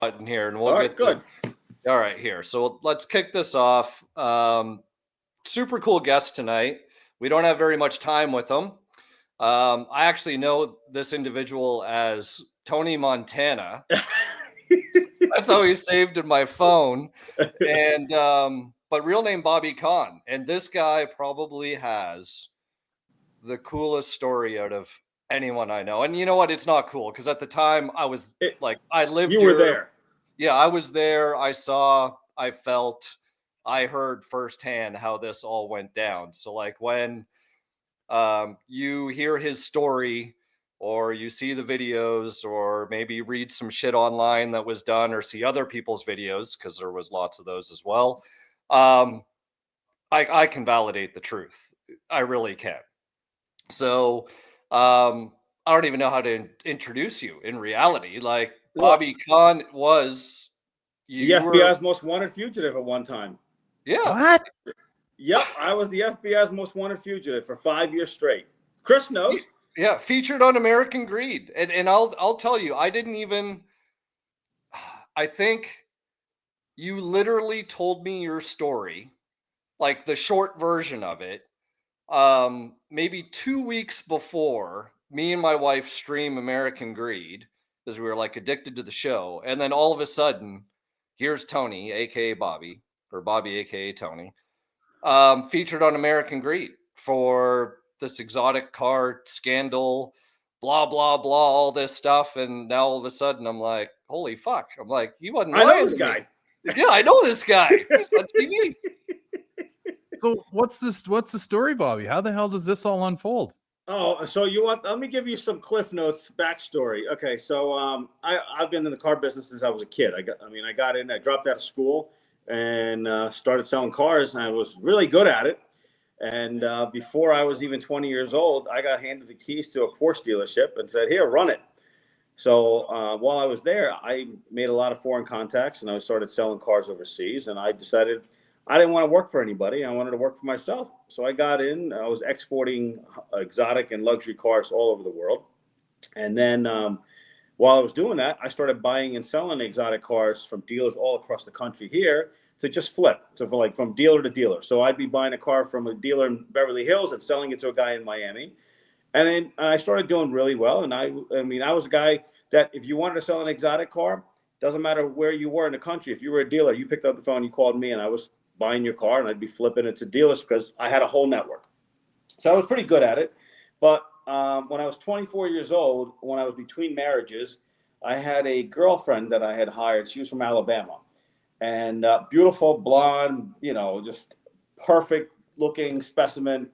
button here, and we'll All right, get good. All right, here. So let's kick this off. Super cool guest tonight. We don't have very much time with him. I actually know this individual as Tony Montana. That's how he's saved in my phone. And but real name Bobby Kahn. And this guy probably has the coolest story out of anyone I know. And you know what? It's not cool because at the time I was I lived You here. were there. Yeah, I was there. I saw, I felt, I heard firsthand how this all went down. So like when you hear his story or you see the videos or maybe read some shit online that was done or see other people's videos, because there was lots of those as well, I can validate the truth. I really can. So I don't even know how to introduce you in reality. Like Bobby Kahn was the FBI's most wanted fugitive at one time. Yeah. What? Yep, I was the FBI's most wanted fugitive for 5 years straight. Chris knows. Yeah, featured on American Greed. And I'll tell you, I think you literally told me your story, like the short version of it, maybe 2 weeks before me and my wife stream American Greed, because we were like addicted to the show. And then all of a sudden, here's Tony, aka Bobby, or Bobby, aka Tony, featured on American Greed for this exotic car scandal, blah, blah, blah, all this stuff. And now all of a sudden I'm like, holy fuck. I'm like, he wasn't lying. I know this guy. Yeah, I know this guy. He's on TV. So what's the story, Bobby? How the hell does this all unfold? Oh, so let me give you some Cliff Notes backstory. Okay, so I've been in the car business since I was a kid. I dropped out of school and started selling cars, and I was really good at it. And before I was even 20 years old, I got handed the keys to a Porsche dealership and said, here, run it. So while I was there, I made a lot of foreign contacts, and I started selling cars overseas, and I decided I didn't want to work for anybody. I wanted to work for myself. So I got in. I was exporting exotic and luxury cars all over the world. And then while I was doing that, I started buying and selling exotic cars from dealers all across the country here to just flip. So from dealer to dealer. So I'd be buying a car from a dealer in Beverly Hills and selling it to a guy in Miami. And then I started doing really well. And I was a guy that if you wanted to sell an exotic car, doesn't matter where you were in the country. If you were a dealer, you picked up the phone, you called me, and I was buying your car, and I'd be flipping it to dealers because I had a whole network. So I was pretty good at it. But when I was 24 years old, when I was between marriages, I had a girlfriend that I had hired. She was from Alabama, and beautiful, blonde, just perfect looking specimen.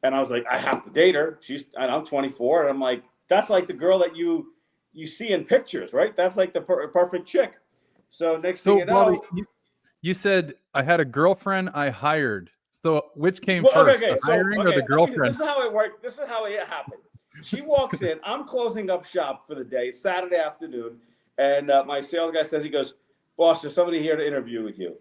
And I was like, I have to date her. And I'm 24, and I'm like, that's like the girl that you see in pictures, right? That's like the perfect chick. So next thing you know, Bobby, you said I had a girlfriend I hired. So which came first, the hiring or the girlfriend? This is how it worked. This is how it happened. She walks in. I'm closing up shop for the day, Saturday afternoon, and my sales guy says, he goes, boss, there's somebody here to interview with you.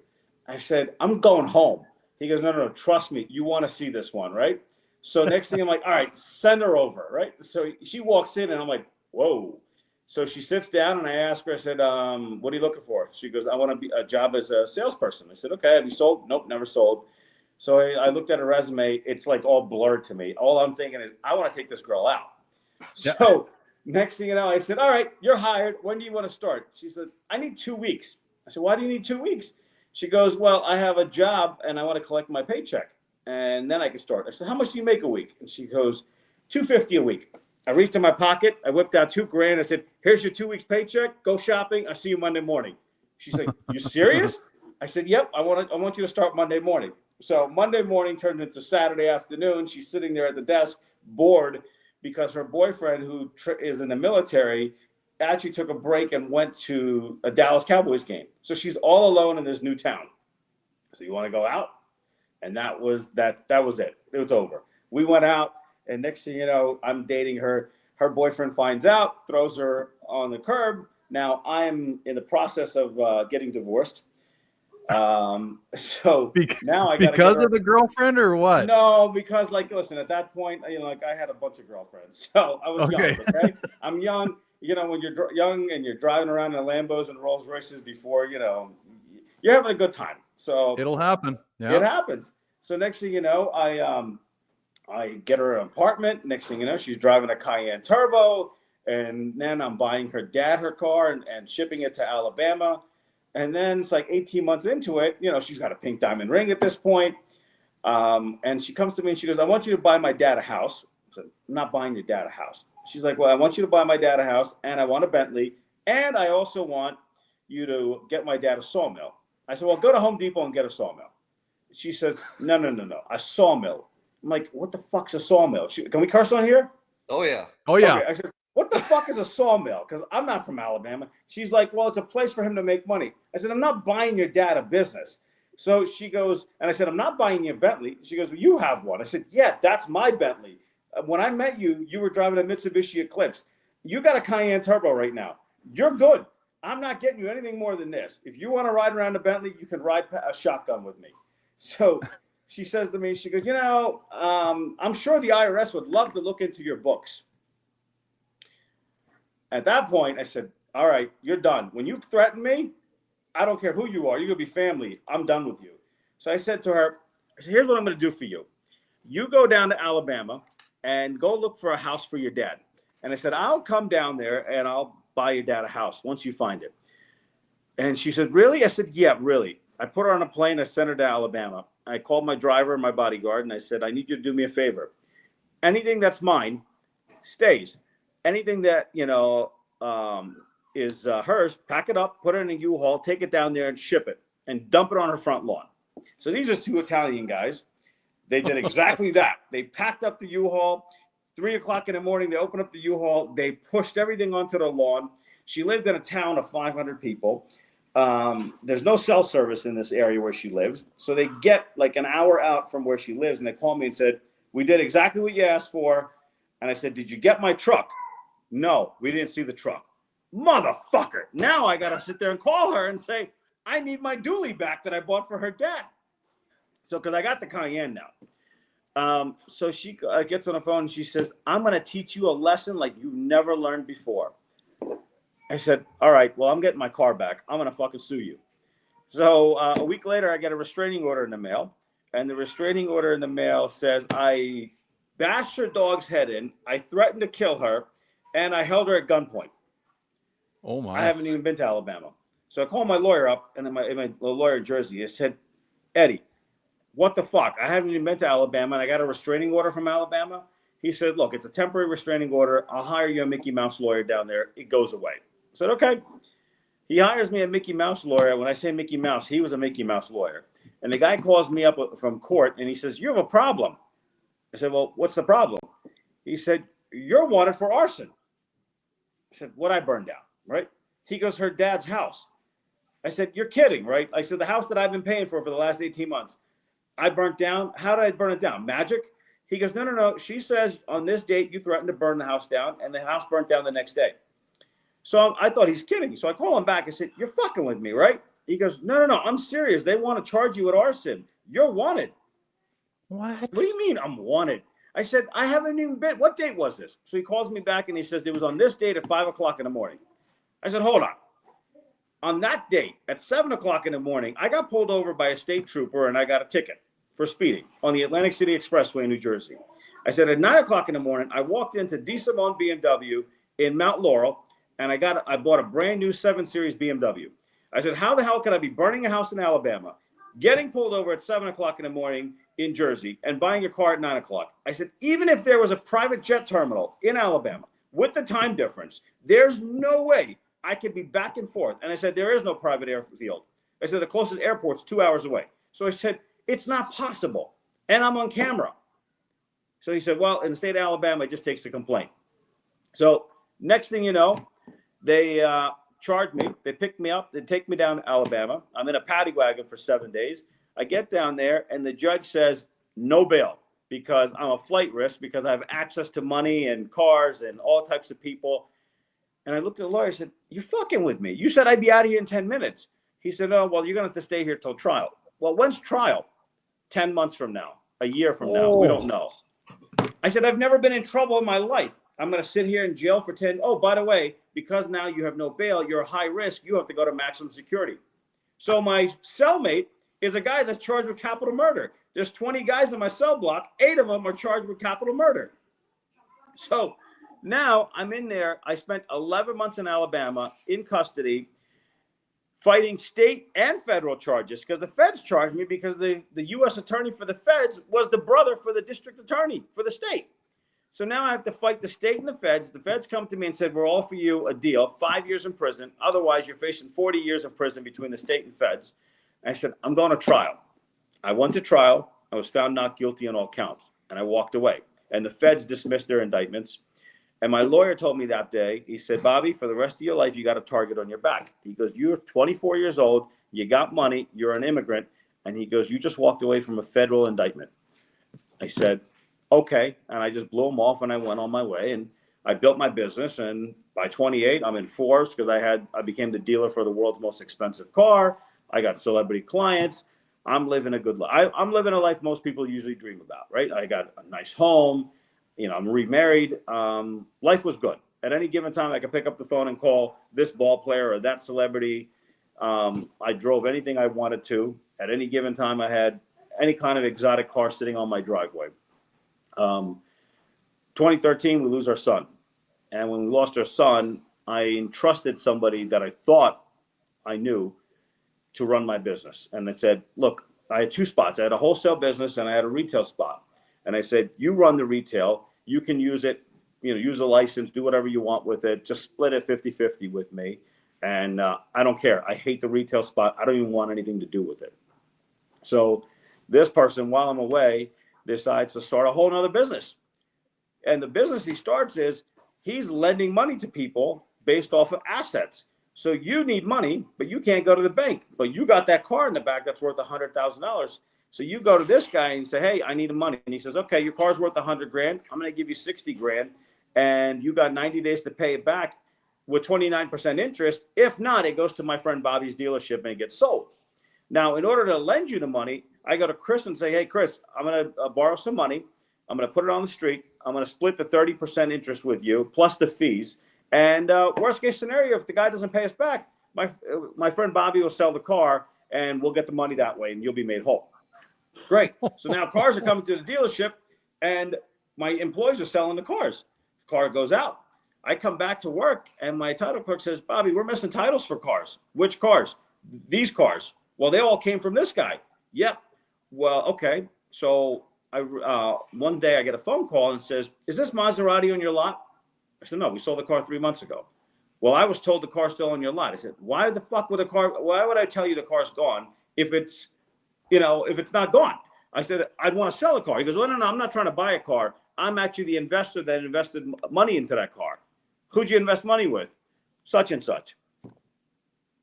I said, I'm going home. He goes, no, trust me. You want to see this one, right? So next thing I'm like, all right, send her over, right? So she walks in, and I'm like, whoa. So she sits down, and I ask her, I said, what are you looking for? She goes, I want to be a job as a salesperson. I said, okay, have you sold? Nope, never sold. So I looked at her resume. It's like all blurred to me. All I'm thinking is, I want to take this girl out. Yeah. So next thing you know, I said, all right, you're hired. When do you want to start? She said, I need 2 weeks. I said, why do you need 2 weeks? She goes, well, I have a job, and I want to collect my paycheck, and then I can start. I said, how much do you make a week? And she goes, $250 a week. I reached in my pocket. I whipped out $2,000. I said, here's your 2 weeks paycheck. Go shopping. I'll see you Monday morning. She's like, you serious? I said, yep. I want you to start Monday morning. So Monday morning turned into Saturday afternoon. She's sitting there at the desk, bored, because her boyfriend, who is in the military, actually took a break and went to a Dallas Cowboys game. So she's all alone in this new town. So you want to go out? And that was it. It was over. We went out. And next thing you know, I'm dating her. Her boyfriend finds out, throws her on the curb. Now I'm in the process of getting divorced. So now I got because of the girlfriend or what? No, because listen, at that point, I had a bunch of girlfriends. So I was young. Okay, I'm young. when you're young and you're driving around in Lambos and Rolls Royces before, you're having a good time. So it'll happen. Yeah. It happens. So next thing you know, I get her an apartment. Next thing you know, she's driving a Cayenne Turbo. And then I'm buying her dad her car and shipping it to Alabama. And then it's like 18 months into it, she's got a pink diamond ring at this point. And she comes to me and she goes, I want you to buy my dad a house. I said, I'm not buying your dad a house. She's like, well, I want you to buy my dad a house, and I want a Bentley, and I also want you to get my dad a sawmill. I said, well, go to Home Depot and get a sawmill. She says, no, a sawmill. I'm like, what the fuck's a sawmill? Can we curse on here? Oh, yeah. Oh, yeah. Okay. I said, what the fuck is a sawmill? Because I'm not from Alabama. She's like, well, it's a place for him to make money. I said, I'm not buying your dad a business. So she goes, and I said, I'm not buying you a Bentley. She goes, well, you have one. I said, yeah, that's my Bentley. When I met you, you were driving a Mitsubishi Eclipse. You got a Cayenne Turbo right now. You're good. I'm not getting you anything more than this. If you want to ride around a Bentley, you can ride a shotgun with me. So she says to me, she goes, I'm sure the IRS would love to look into your books. At that point, I said, all right, you're done. When you threaten me, I don't care who you are. You're going to be family. I'm done with you. So I said to her, here's what I'm going to do for you. You go down to Alabama and go look for a house for your dad. And I said, I'll come down there and I'll buy your dad a house once you find it. And she said, really? I said, yeah, really. I put her on a plane. I sent her to Alabama. I called my driver and my bodyguard, and I said, I need you to do me a favor. Anything that's mine stays. Anything that, is hers, pack it up, put it in a U-Haul, take it down there and ship it and dump it on her front lawn. So these are two Italian guys. They did exactly that. They packed up the U-Haul. 3:00 in the morning, they opened up the U-Haul. They pushed everything onto the lawn. She lived in a town of 500 people. There's no cell service in this area where she lives. So they get like an hour out from where she lives, and they called me and said, we did exactly what you asked for. And I said, did you get my truck? No, we didn't see the truck. Motherfucker. Now I got to sit there and call her and say, I need my dually back that I bought for her dad. So, because I got the Cayenne now. So she gets on the phone and she says, I'm going to teach you a lesson like you've never learned before. I said, all right, well, I'm getting my car back. I'm going to fucking sue you. So a week later, I get a restraining order in the mail. And the restraining order in the mail says I bashed her dog's head in, I threatened to kill her, and I held her at gunpoint. Oh, my. I haven't even been to Alabama. So I called my lawyer up, and my lawyer in Jersey. I said, Eddie, what the fuck? I haven't even been to Alabama, and I got a restraining order from Alabama. He said, look, it's a temporary restraining order. I'll hire you a Mickey Mouse lawyer down there. It goes away. I said, okay. He hires me a Mickey Mouse lawyer. When I say Mickey Mouse, he was a Mickey Mouse lawyer. And the guy calls me up from court, and he says, you have a problem. I said, well, what's the problem? He said, you're wanted for arson. I said, what I burned down, right? He goes, her dad's house. I said, you're kidding, right? I said, the house that I've been paying for the last 18 months, I burnt down. How did I burn it down? Magic? He goes, no. She says on this date, you threatened to burn the house down, and the house burnt down the next day. So I thought he's kidding. So I call him back. I said, you're fucking with me, right? He goes, no, I'm serious. They want to charge you with arson. You're wanted. What do you mean I'm wanted? I said, I haven't even been. What date was this? So he calls me back and he says, it was on this date at 5:00 in the morning. I said, hold on. On that date at 7:00 in the morning, I got pulled over by a state trooper and I got a ticket for speeding on the Atlantic City Expressway in New Jersey. I said, at 9:00 in the morning, I walked into D. Simone BMW in Mount Laurel and I bought a brand new 7 Series BMW. I said, how the hell could I be burning a house in Alabama, getting pulled over at 7:00 in the morning in Jersey, and buying a car at 9:00? I said, even if there was a private jet terminal in Alabama with the time difference, there's no way I could be back and forth. And I said, there is no private airfield. I said, the closest airport's 2 hours away. So I said, it's not possible. And I'm on camera. So he said, well, in the state of Alabama, it just takes a complaint. So next thing you know, they charged me. They picked me up. They take me down to Alabama. I'm in a paddy wagon for 7 days. I get down there, and the judge says, no bail, because I'm a flight risk, because I have access to money and cars and all types of people. And I looked at the lawyer and said, you're fucking with me. You said I'd be out of here in 10 minutes. He said, oh, well, you're going to have to stay here till trial. Well, when's trial? 10 months from now, a year from now. We don't know. I said, I've never been in trouble in my life. I'm going to sit here in jail for 10. Oh, by the way, because now you have no bail, you're a high risk. You have to go to maximum security. So my cellmate is a guy that's charged with capital murder. There's 20 guys in my cell block. 8 of them are charged with capital murder. So now I'm in there. I spent 11 months in Alabama in custody, fighting state and federal charges, because the feds charged me because the U.S. attorney for the feds was the brother for the district attorney for the state. So now I have to fight the state and the feds. The feds come to me and said, we'll offer you a deal, 5 years in prison. Otherwise, you're facing 40 years in prison between the state and feds. I said, I'm going to trial. I went to trial. I was found not guilty on all counts, and I walked away. And the feds dismissed their indictments. And my lawyer told me that day, he said, Bobby, for the rest of your life, you got a target on your back. He goes, you're 24 years old. You got money. You're an immigrant. And he goes, you just walked away from a federal indictment. I said, okay. And I just blew him off and I went on my way. And I built my business. And by 28, I'm in Forbes because I became the dealer for the world's most expensive car. I got celebrity clients. I'm living a good life. I'm living a life most people usually dream about, right? I got a nice home. You know, I'm remarried. Life was good. At any given time, I could pick up the phone and call this ball player or that celebrity. I drove anything I wanted to. At any given time, I had any kind of exotic car sitting on my driveway. 2013, we lose our son. And when we lost our son, I entrusted somebody that I thought I knew to run my business. And they said, look, I had 2 spots. I had a wholesale business and I had a retail spot. And I said, you run the retail. You can use it, use a license, do whatever you want with it. Just split it 50-50 with me. And I don't care. I hate the retail spot. I don't even want anything to do with it. So this person, while I'm away, decides to start a whole nother business. And the business he starts is he's lending money to people based off of assets. So you need money, but you can't go to the bank. But you got that car in the back that's worth $100,000. So you go to this guy and you say, hey, I need the money. And he says, okay, your car's worth $100,000. I'm going to give you 60 grand. And you got 90 days to pay it back with 29% interest. If not, it goes to my friend Bobby's dealership and it gets sold. Now, in order to lend you the money, I go to Chris and say, hey, Chris, I'm going to borrow some money. I'm going to put it on the street. I'm going to split the 30% interest with you plus the fees. And worst case scenario, if the guy doesn't pay us back, my friend Bobby will sell the car and we'll get the money that way and you'll be made whole. Great. So now cars are coming to the dealership and my employees are selling the cars. The car goes out. I come back to work and my title clerk says, Bobby, we're missing titles for cars. Which cars? These cars. Well, they all came from this guy. Yep. Well, okay. So one day I get a phone call and says, is this Maserati on your lot? I said, no, we sold the car 3 months ago. Well, I was told the car's still on your lot. I said, why the fuck would why would I tell you the car's gone if it's not gone? I said, I'd want to sell a car. He goes, well, no, I'm not trying to buy a car. I'm actually the investor that invested money into that car. Who'd you invest money with? Such and such.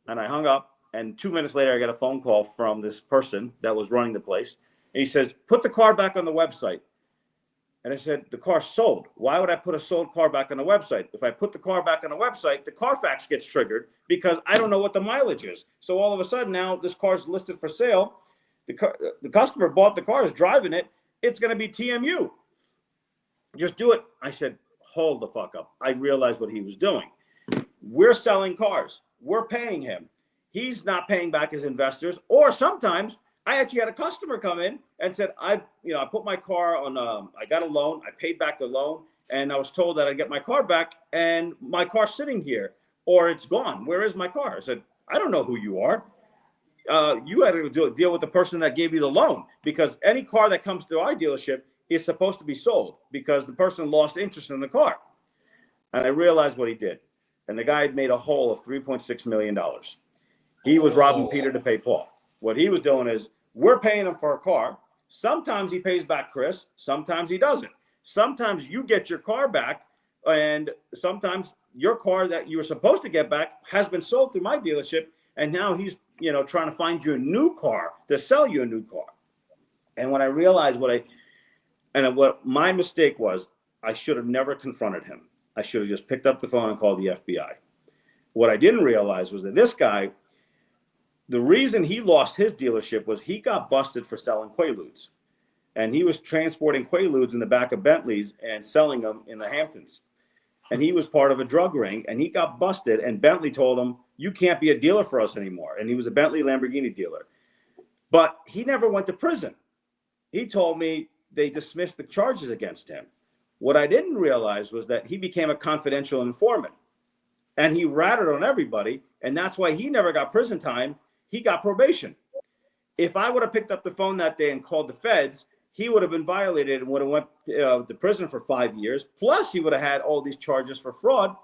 And I hung up. And 2 minutes later, I got a phone call from this person that was running the place. And he says, put the car back on the website. And I said, the car's sold. Why would I put a sold car back on the website? If I put the car back on the website, the Carfax gets triggered because I don't know what the mileage is. So all of a sudden now this car's listed for sale. The customer bought the car, is driving it. It's going to be TMU. Just do it. I said, hold the fuck up. I realized what he was doing. We're selling cars. We're paying him. He's not paying back his investors. Or sometimes I actually had a customer come in and said, I put my car on, I got a loan. I paid back the loan and I was told that I'd get my car back and my car's sitting here or it's gone. Where is my car? I said, I don't know who you are. You had to deal with the person that gave you the loan because any car that comes to our dealership is supposed to be sold because the person lost interest in the car. And I realized what he did. And the guy had made a hole of $3.6 million. He was robbing Peter to pay Paul. What he was doing is we're paying him for a car. Sometimes he pays back Chris. Sometimes he doesn't. Sometimes you get your car back and sometimes your car that you were supposed to get back has been sold through my dealership. And now he's, trying to find you a new car to sell you a new car. And when I realized what my mistake was, I should have never confronted him. I should have just picked up the phone and called the FBI. What I didn't realize was that this guy, the reason he lost his dealership was he got busted for selling Quaaludes. And he was transporting Quaaludes in the back of Bentleys and selling them in the Hamptons. and he was part of a drug ring, and he got busted, and Bentley told him, you can't be a dealer for us anymore. And he was a Bentley Lamborghini dealer. But he never went to prison. He told me they dismissed the charges against him. What I didn't realize was that he became a confidential informant, and he ratted on everybody, and that's why he never got prison time. He got probation. If I would have picked up the phone that day and called the feds, he would have been violated and would have went to prison for 5 years. Plus, he would have had all these charges for fraud.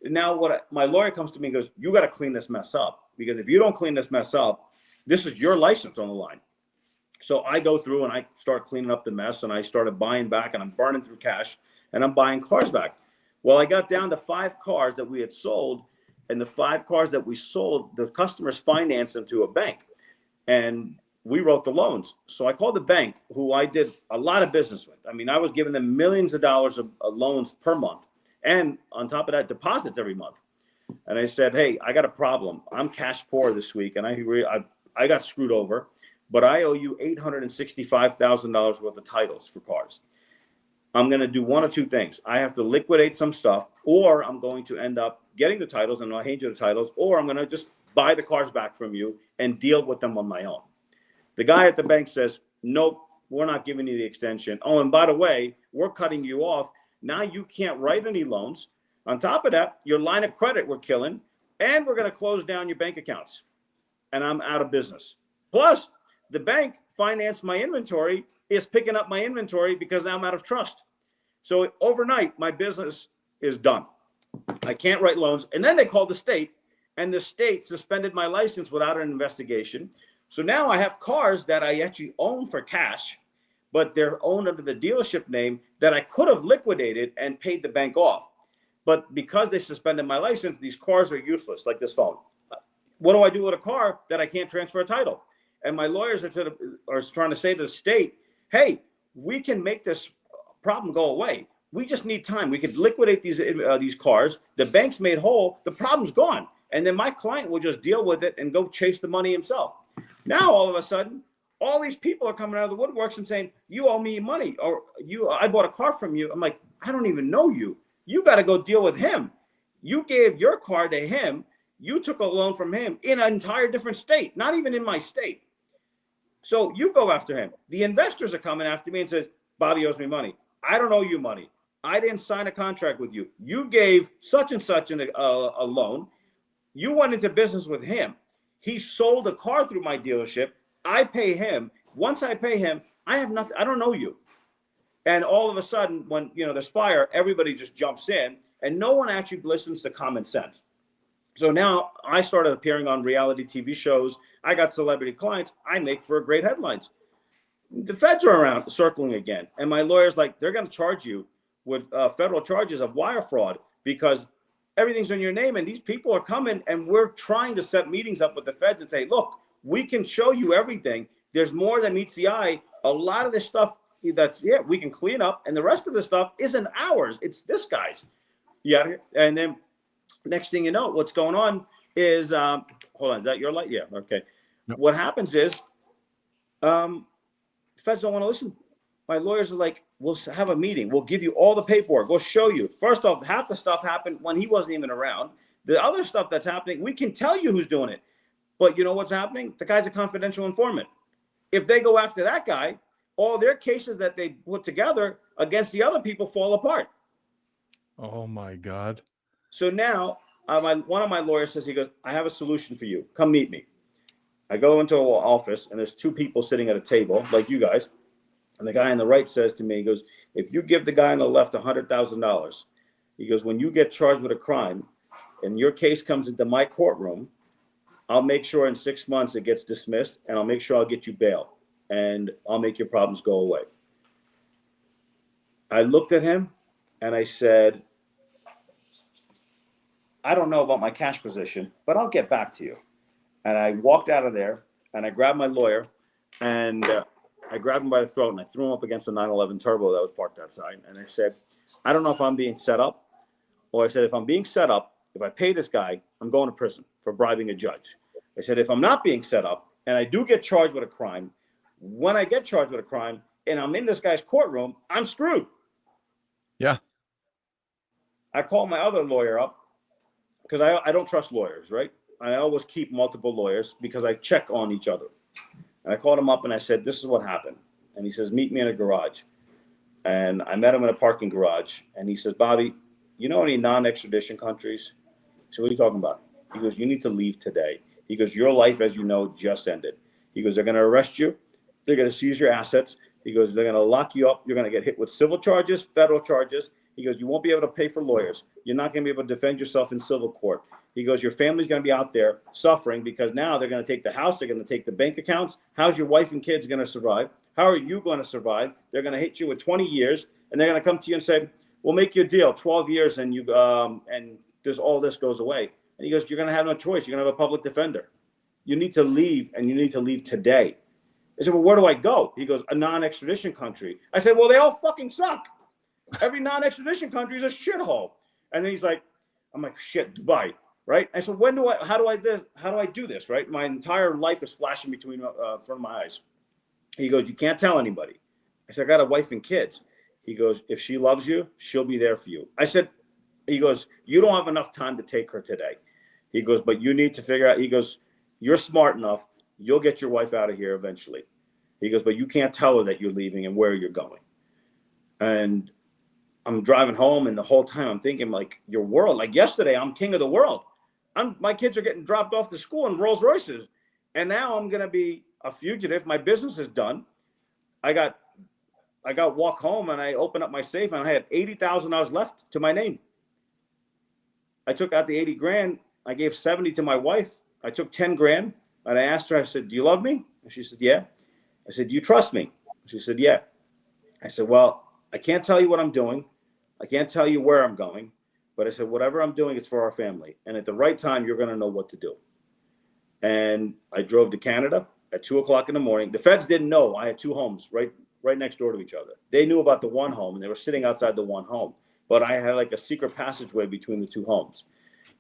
And now my lawyer comes to me and goes, you got to clean this mess up, because if you don't clean this mess up, this is your license on the line. So I go through and I start cleaning up the mess, and I started buying back, and I'm burning through cash, and I'm buying cars back. Well, I got down to 5 cars that we had sold, and the 5 cars that we sold, the customers financed them to a bank, and we wrote the loans. So I called the bank, who I did a lot of business with. I mean, I was giving them millions of dollars of loans per month, and on top of that, deposits every month. And I said, hey, I got a problem. I'm cash poor this week, and I got screwed over, but I owe you $865,000 worth of titles for cars. I'm going to do one of two things. I have to liquidate some stuff, or I'm going to end up getting the titles, and I'll hand you the titles, or I'm going to just buy the cars back from you and deal with them on my own. The guy at the bank says, nope, we're not giving you the extension. Oh, and by the way, we're cutting you off. Now you can't write any loans. On top of that, your line of credit we're killing, and we're going to close down your bank accounts. And I'm out of business. Plus, the bank financed my inventory, is picking up my inventory because now I'm out of trust. So overnight, my business is done. I can't write loans. And then they called the state, and the state suspended my license without an investigation. So now I have cars that I actually own for cash, but they're owned under the dealership name that I could have liquidated and paid the bank off. But because they suspended my license, these cars are useless, like this phone. What do I do with a car that I can't transfer a title? And my lawyers are trying to say to the state, hey, we can make this problem go away. We just need time. We could liquidate these cars. The bank's made whole. The problem's gone. And then my client will just deal with it and go chase the money himself. Now, all of a sudden, all these people are coming out of the woodworks and saying, you owe me money, or I bought a car from you. I'm like, I don't even know you. You got to go deal with him. You gave your car to him. You took a loan from him in an entire different state, not even in my state. So you go after him. The investors are coming after me and says, Bobby owes me money. I don't owe you money. I didn't sign a contract with you. You gave such and such a loan. You went into business with him. He sold a car through my dealership. I pay him. Once I pay him, I have nothing. I don't know you. And all of a sudden, when there's fire, everybody just jumps in, and no one actually listens to common sense. So now I started appearing on reality TV shows. I got celebrity clients. I make for great headlines. The feds are around circling again, and my lawyer's like, they're going to charge you with federal charges of wire fraud because everything's in your name, and these people are coming, and we're trying to set meetings up with the feds and say, look, we can show you everything. There's more than meets the eye. A lot of this stuff we can clean up, and the rest of the stuff isn't ours. It's this guy's. Yeah, and then next thing you know, what's going on is, hold on, is that your light? Yeah, okay. Yep. What happens is, feds don't want to listen. My lawyers are like, we'll have a meeting. We'll give you all the paperwork. We'll show you. First off, half the stuff happened when he wasn't even around. The other stuff that's happening, we can tell you who's doing it. But you know what's happening? The guy's a confidential informant. If they go after that guy, all their cases that they put together against the other people fall apart. Oh, my God. So now one of my lawyers says, he goes, I have a solution for you. Come meet me. I go into an office, and there's 2 people sitting at a table, like you guys. And the guy on the right says to me, he goes, if you give the guy on the left $100,000, he goes, when you get charged with a crime and your case comes into my courtroom, I'll make sure in 6 months it gets dismissed, and I'll make sure I'll get you bail, and I'll make your problems go away. I looked at him and I said, I don't know about my cash position, but I'll get back to you. And I walked out of there, and I grabbed my lawyer, and I grabbed him by the throat, and I threw him up against a 911 Turbo that was parked outside. And I said, I don't know if I'm being set up, or I said, if I'm being set up, if I pay this guy, I'm going to prison for bribing a judge. I said, if I'm not being set up and I do get charged with a crime, when I get charged with a crime and I'm in this guy's courtroom, I'm screwed. Yeah. I called my other lawyer up because I don't trust lawyers, right? I always keep multiple lawyers because I check on each other. And I called him up and I said, this is what happened. And he says, meet me in a garage. And I met him in a parking garage. And he says, Bobby, you know any non-extradition countries? So what are you talking about? He goes, you need to leave today. He goes, your life, as you know, just ended. He goes, they're going to arrest you. They're going to seize your assets. He goes, they're going to lock you up. You're going to get hit with civil charges, federal charges. He goes, you won't be able to pay for lawyers. You're not going to be able to defend yourself in civil court. He goes, your family's going to be out there suffering because now they're going to take the house. They're going to take the bank accounts. How's your wife and kids going to survive? How are you going to survive? They're going to hit you with 20 years, and they're going to come to you and say, we'll make you a deal, 12 years, and you and there's all this goes away. And he goes, you're going to have no choice. You're going to have a public defender. You need to leave, and you need to leave today. I said, well, where do I go? He goes, a non-extradition country. I said, well, they all fucking suck. Every non-extradition country is a shithole. And then he's like, I'm like, shit, Dubai, right? I said, how do I do this, right? My entire life is flashing between front of my eyes. He goes, you can't tell anybody. I said, I got a wife and kids. He goes, if she loves you, she'll be there for you. I said, he goes, you don't have enough time to take her today. He goes, but you need to figure out, he goes, you're smart enough. You'll get your wife out of here eventually. He goes, but you can't tell her that you're leaving and where you're going. And I'm driving home, and the whole time I'm thinking, like, your world. Like yesterday, I'm king of the world. My kids are getting dropped off to school in Rolls Royces. And now I'm going to be a fugitive. My business is done. I got walk home, and I opened up my safe, and I had $80,000 left to my name. I took out the 80 grand. I gave 70 to my wife. I took 10 grand. And I asked her, I said, do you love me? And she said, yeah. I said, do you trust me? She said, yeah. I said, well, I can't tell you what I'm doing. I can't tell you where I'm going. But I said, whatever I'm doing, it's for our family. And at the right time, you're going to know what to do. And I drove to Canada at 2 o'clock in the morning. The feds didn't know I had two homes right next door to each other. They knew about the one home, and they were sitting outside the one home. But I had like a secret passageway between the two homes.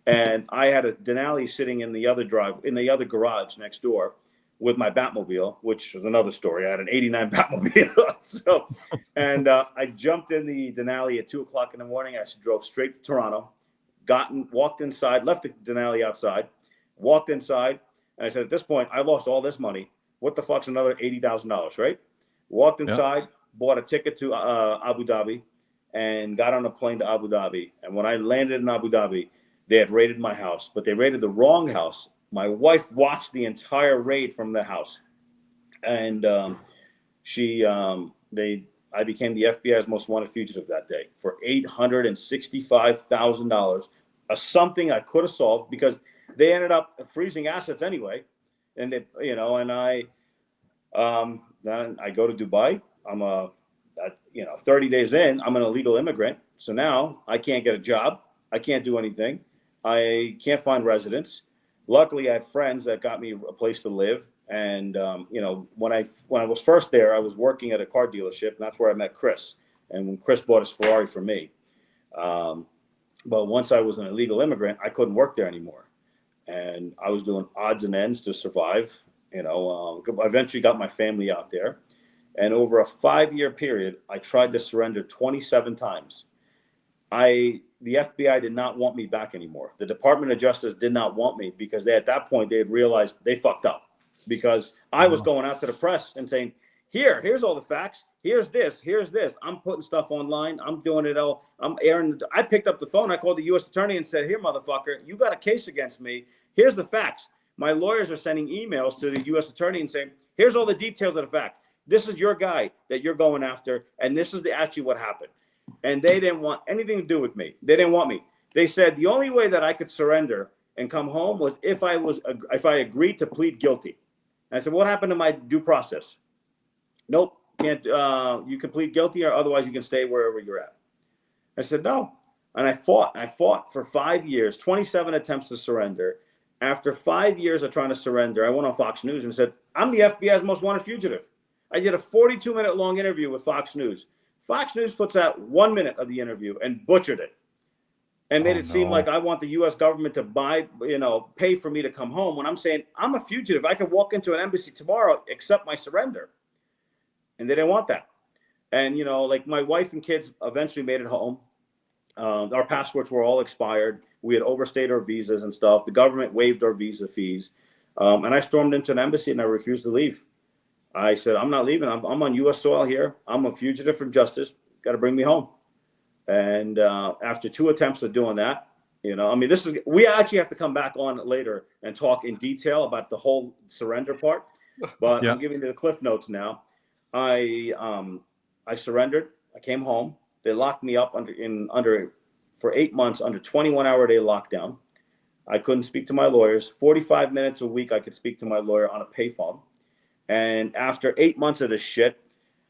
And I had a Denali sitting in the other garage next door with my Batmobile, which was another story. I had an 89 Batmobile. I jumped in the Denali at 2 o'clock in the morning. I drove straight to Toronto, walked inside, left the Denali outside, walked inside. And I said, at this point, I lost all this money. What the fuck's another $80,000, right? Walked inside, bought a ticket to Abu Dhabi, and got on a plane to Abu Dhabi. And when I landed in Abu Dhabi, they had raided my house, but they raided the wrong house. My wife watched the entire raid from the house, and I became the FBI's most wanted fugitive that day for $865,000, something I could have solved because they ended up freezing assets anyway. And then I go to Dubai. I'm 30 days in, I'm an illegal immigrant. So now I can't get a job. I can't do anything. I can't find residence. Luckily, I had friends that got me a place to live. And, when I was first there, I was working at a car dealership, and that's where I met Chris. And when Chris bought his Ferrari for me. But once I was an illegal immigrant, I couldn't work there anymore. And I was doing odds and ends to survive. I eventually got my family out there. And over a 5-year period, I tried to surrender 27 times. The FBI did not want me back anymore. The Department of Justice did not want me because at that point they had realized they fucked up because I was going out to the press and saying, here's all the facts. Here's this. I'm putting stuff online. I'm doing it all. I'm airing. I picked up the phone. I called the U.S. attorney and said, here, motherfucker, you got a case against me. Here's the facts. My lawyers are sending emails to the U.S. attorney and saying, here's all the details of the fact. This is your guy that you're going after. And this is actually what happened. And they didn't want anything to do with me. They didn't want me. They said the only way that I could surrender and come home was if I agreed to plead guilty. And I said, what happened to my due process? Nope, can't. You can plead guilty, or otherwise you can stay wherever you're at. I said no, and I fought. I fought for 5 years, 27 attempts to surrender. After 5 years of trying to surrender, I went on Fox News and said, I'm the FBI's most wanted fugitive. I did a 42-minute long interview with Fox News. Fox News puts out 1 minute of the interview and butchered it and made it seem like I want the U.S. government to pay for me to come home when I'm saying I'm a fugitive. I could walk into an embassy tomorrow, accept my surrender. And they didn't want that. And, like my wife and kids eventually made it home. Our passports were all expired. We had overstayed our visas and stuff. The government waived our visa fees. And I stormed into an embassy and I refused to leave. I said, I'm not leaving. I'm on U.S. soil here. I'm a fugitive from justice. Got to bring me home. And after 2 attempts of doing that, we actually have to come back on later and talk in detail about the whole surrender part. But I'm giving you the cliff notes now. I surrendered. I came home. They locked me up for 8 months under 21-hour-a-day lockdown. I couldn't speak to my lawyers. 45 minutes a week I could speak to my lawyer on a payphone. And after 8 months of this shit,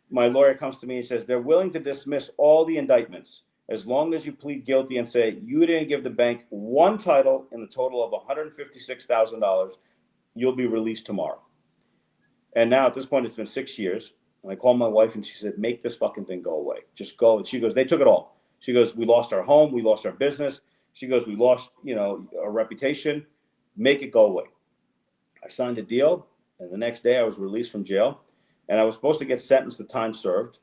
my lawyer comes to me and says, they're willing to dismiss all the indictments as long as you plead guilty and say you didn't give the bank one title in the total of $156,000, you'll be released tomorrow. And now at this point, it's been 6 years. And I called my wife and she said, make this fucking thing go away. Just go. And she goes, they took it all. She goes, we lost our home. We lost our business. She goes, we lost, our reputation. Make it go away. I signed a deal. And the next day I was released from jail. And I was supposed to get sentenced to time served.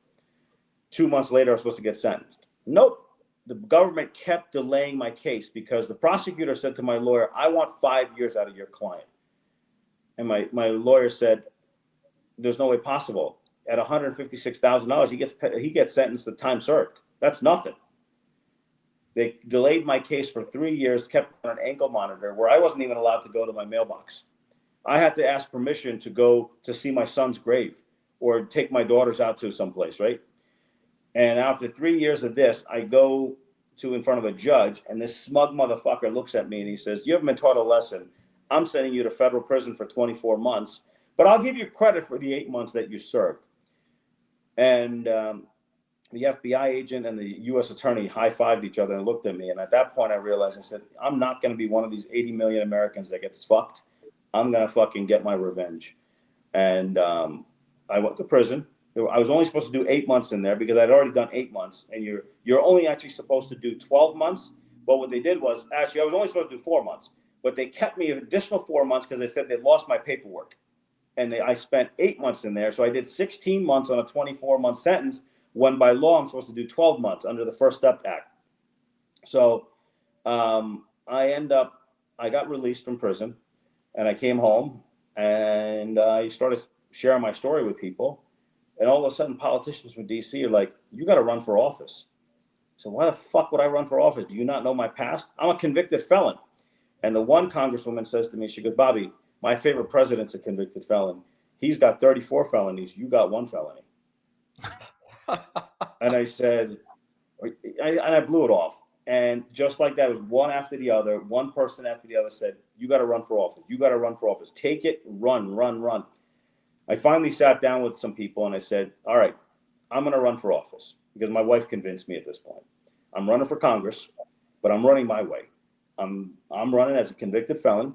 2 months later, I was supposed to get sentenced. Nope. The government kept delaying my case because the prosecutor said to my lawyer, I want 5 years out of your client. And my lawyer said, there's no way possible. At $156,000, he gets sentenced to time served. That's nothing. They delayed my case for 3 years, kept on an ankle monitor where I wasn't even allowed to go to my mailbox. I had to ask permission to go to see my son's grave or take my daughters out to someplace, right? And after 3 years of this, I go to in front of a judge, and this smug motherfucker looks at me and he says, you haven't been taught a lesson. I'm sending you to federal prison for 24 months, but I'll give you credit for the 8 months that you served. And the FBI agent and the U.S. attorney high-fived each other and looked at me. And at that point, I realized, I said, I'm not going to be one of these 80 million Americans that gets fucked. I'm going to fucking get my revenge. And I went to prison. I was only supposed to do 8 months in there because I'd already done 8 months. And you're only actually supposed to do 12 months. But what they did was, actually, I was only supposed to do 4 months. But they kept me an additional 4 months because they said they lost my paperwork. And I spent 8 months in there. So I did 16 months on a 24-month sentence when by law I'm supposed to do 12 months under the First Step Act. So I got released from prison and I came home and I started sharing my story with people. And all of a sudden politicians from DC are like, you got to run for office. So why the fuck would I run for office? Do you not know my past? I'm a convicted felon. And the one congresswoman says to me, she goes, Bobby, my favorite president's a convicted felon. He's got 34 felonies. You got 1 felony. And I said, and I blew it off. And just like that, it was one after the other, one person after the other said, you got to run for office. You got to run for office. Take it, run. I finally sat down with some people and I said, all right, I'm going to run for office because my wife convinced me at this point. I'm running for Congress, but I'm running my way. I'm running as a convicted felon,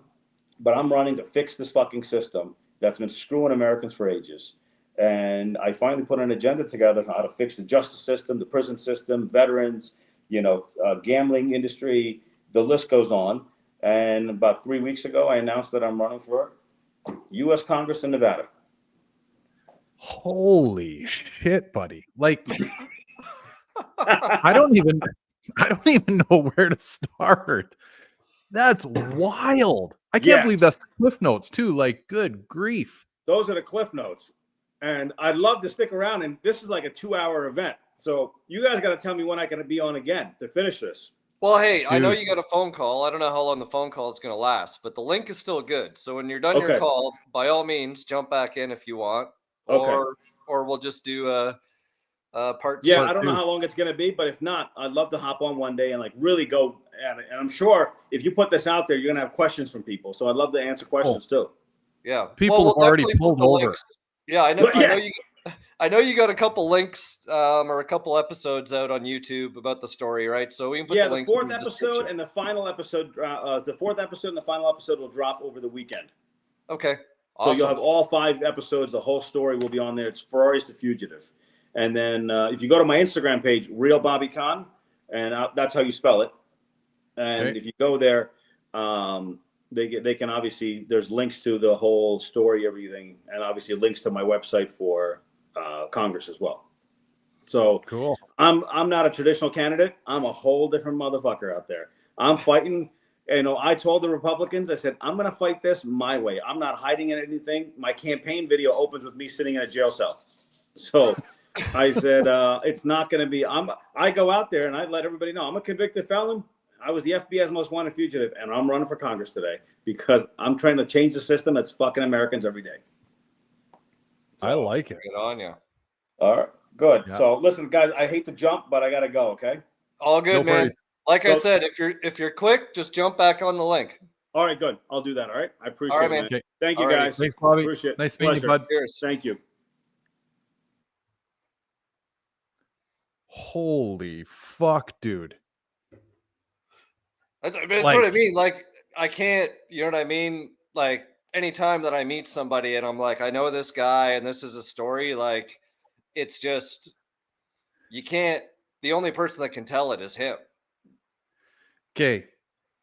but I'm running to fix this fucking system that's been screwing Americans for ages. And I finally put an agenda together on how to fix the justice system, the prison system, veterans, gambling industry, the list goes on. And about 3 weeks ago, I announced that I'm running for U.S. Congress in Nevada. Holy shit, buddy. Like, I don't even know where to start. That's wild. I can't believe that's Cliff Notes too. Like, good grief. Those are the Cliff Notes. And I'd love to stick around. And this is like a 2-hour event. So you guys got to tell me when I can be on again to finish this. Well, hey, dude, I know you got a phone call. I don't know how long the phone call is going to last, but the link is still good. So when you're done your call, by all means, jump back in if you want. Or we'll just do a part 2. Yeah, I don't know how long it's going to be, but if not, I'd love to hop on one day and like really go at it. And I'm sure if you put this out there, you're going to have questions from people. So I'd love to answer questions too. Yeah. People have already pulled over. Links. Yeah, I know. I know you got a couple links or a couple episodes out on YouTube about the story, right? So we can put the links. Yeah, the 4th episode and the final episode. The 4th episode and the final episode will drop over the weekend. Okay. Awesome. So you'll have all 5 episodes. The whole story will be on there. It's Ferraris the Fugitive. And then if you go to my Instagram page, Real Bobby Khan, and that's how you spell it. And if you go there, they can obviously, there's links to the whole story, everything, and obviously links to my website for Congress as well. So Cool. I'm not a traditional candidate. I'm a whole different motherfucker out there. I'm fighting. I told the Republicans, I said, I'm going to fight this my way. I'm not hiding anything. My campaign video opens with me sitting in a jail cell. So I said, it's not going to be. I go out there and I let everybody know I'm a convicted felon. I was the FBI's most wanted fugitive, and I'm running for Congress today because I'm trying to change the system that's fucking Americans every day. I like it. Good on you. All right, good. Yeah. So listen, guys, I hate to jump, but I got to go. Okay. All good, No man. worries. Like I said, if you're quick, just jump back on the link. All right, good. I'll do that. All right. I appreciate All right, it, man. man. Okay. Thank you, All righty. guys. Thanks, Bobby. Appreciate it. Nice meeting you, Pleasure. bud. Cheers. Thank you. Holy fuck, dude. That's what I mean. Like, I can't, you know what I mean? Like, anytime that I meet somebody and I'm like, I know this guy and this is a story, like, it's just, you can't, the only person that can tell it is him. Okay.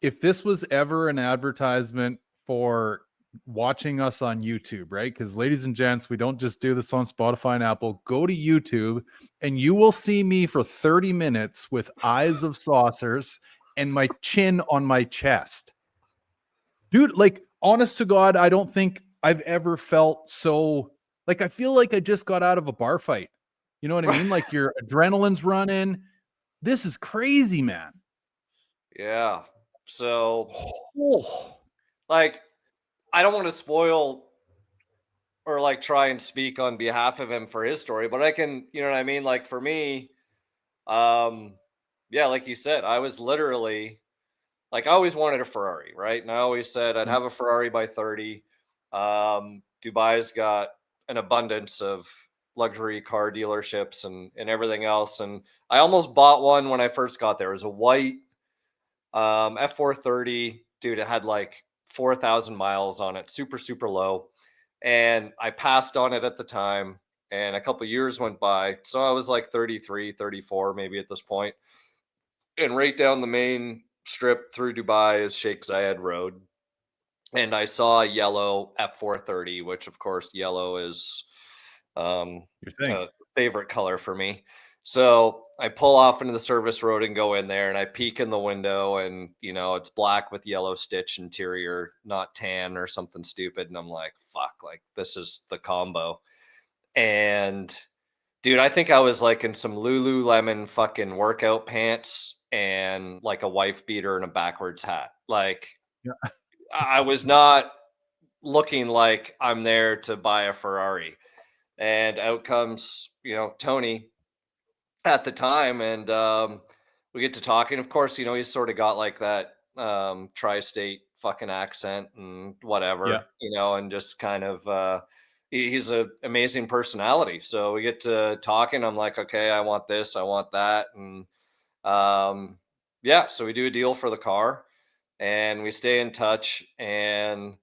If this was ever an advertisement for watching us on YouTube, right? Because, ladies and gents, we don't just do this on Spotify and Apple. Go to YouTube and you will see me for 30 minutes with eyes of saucers and my chin on my chest. Dude, like, honest to God, I don't think I've ever felt so, like, I feel like I just got out of a bar fight. You know what I mean? Like, your adrenaline's running. This is crazy, man. Yeah. So, Oh. like, I don't want to spoil or like try and speak on behalf of him for his story, but I can, you know what I mean? Like, for me, yeah, like you said, I was literally, like, I always wanted a Ferrari, right? And I always said I'd have a Ferrari by 30. Dubai's got an abundance of luxury car dealerships and everything else. And I almost bought one when I first got there. It was a white F430. Dude, it had like 4,000 miles on it, super, super low. And I passed on it at the time. And a couple years went by. So I was like 33, 34, maybe at this point. And right down the main strip through Dubai is Sheikh Zayed Road. And I saw a yellow F430, which of course yellow is Your thing. a favorite color for me. So I pull off into the service road and go in there and I peek in the window and, it's black with yellow stitch interior, not tan or something stupid. And I'm like, fuck, like this is the combo. And dude, I think I was like in some Lululemon fucking workout pants and like a wife beater and a backwards hat. Like, Yeah. I was not looking like I'm there to buy a Ferrari. And out comes, Tony at the time. And we get to talking. Of course, he's sort of got like that tri-state fucking accent and whatever, and just kind of, he's an amazing personality. So we get to talking. I'm like, okay, I want this, I want that. And yeah, so we do a deal for the car and we stay in touch. And,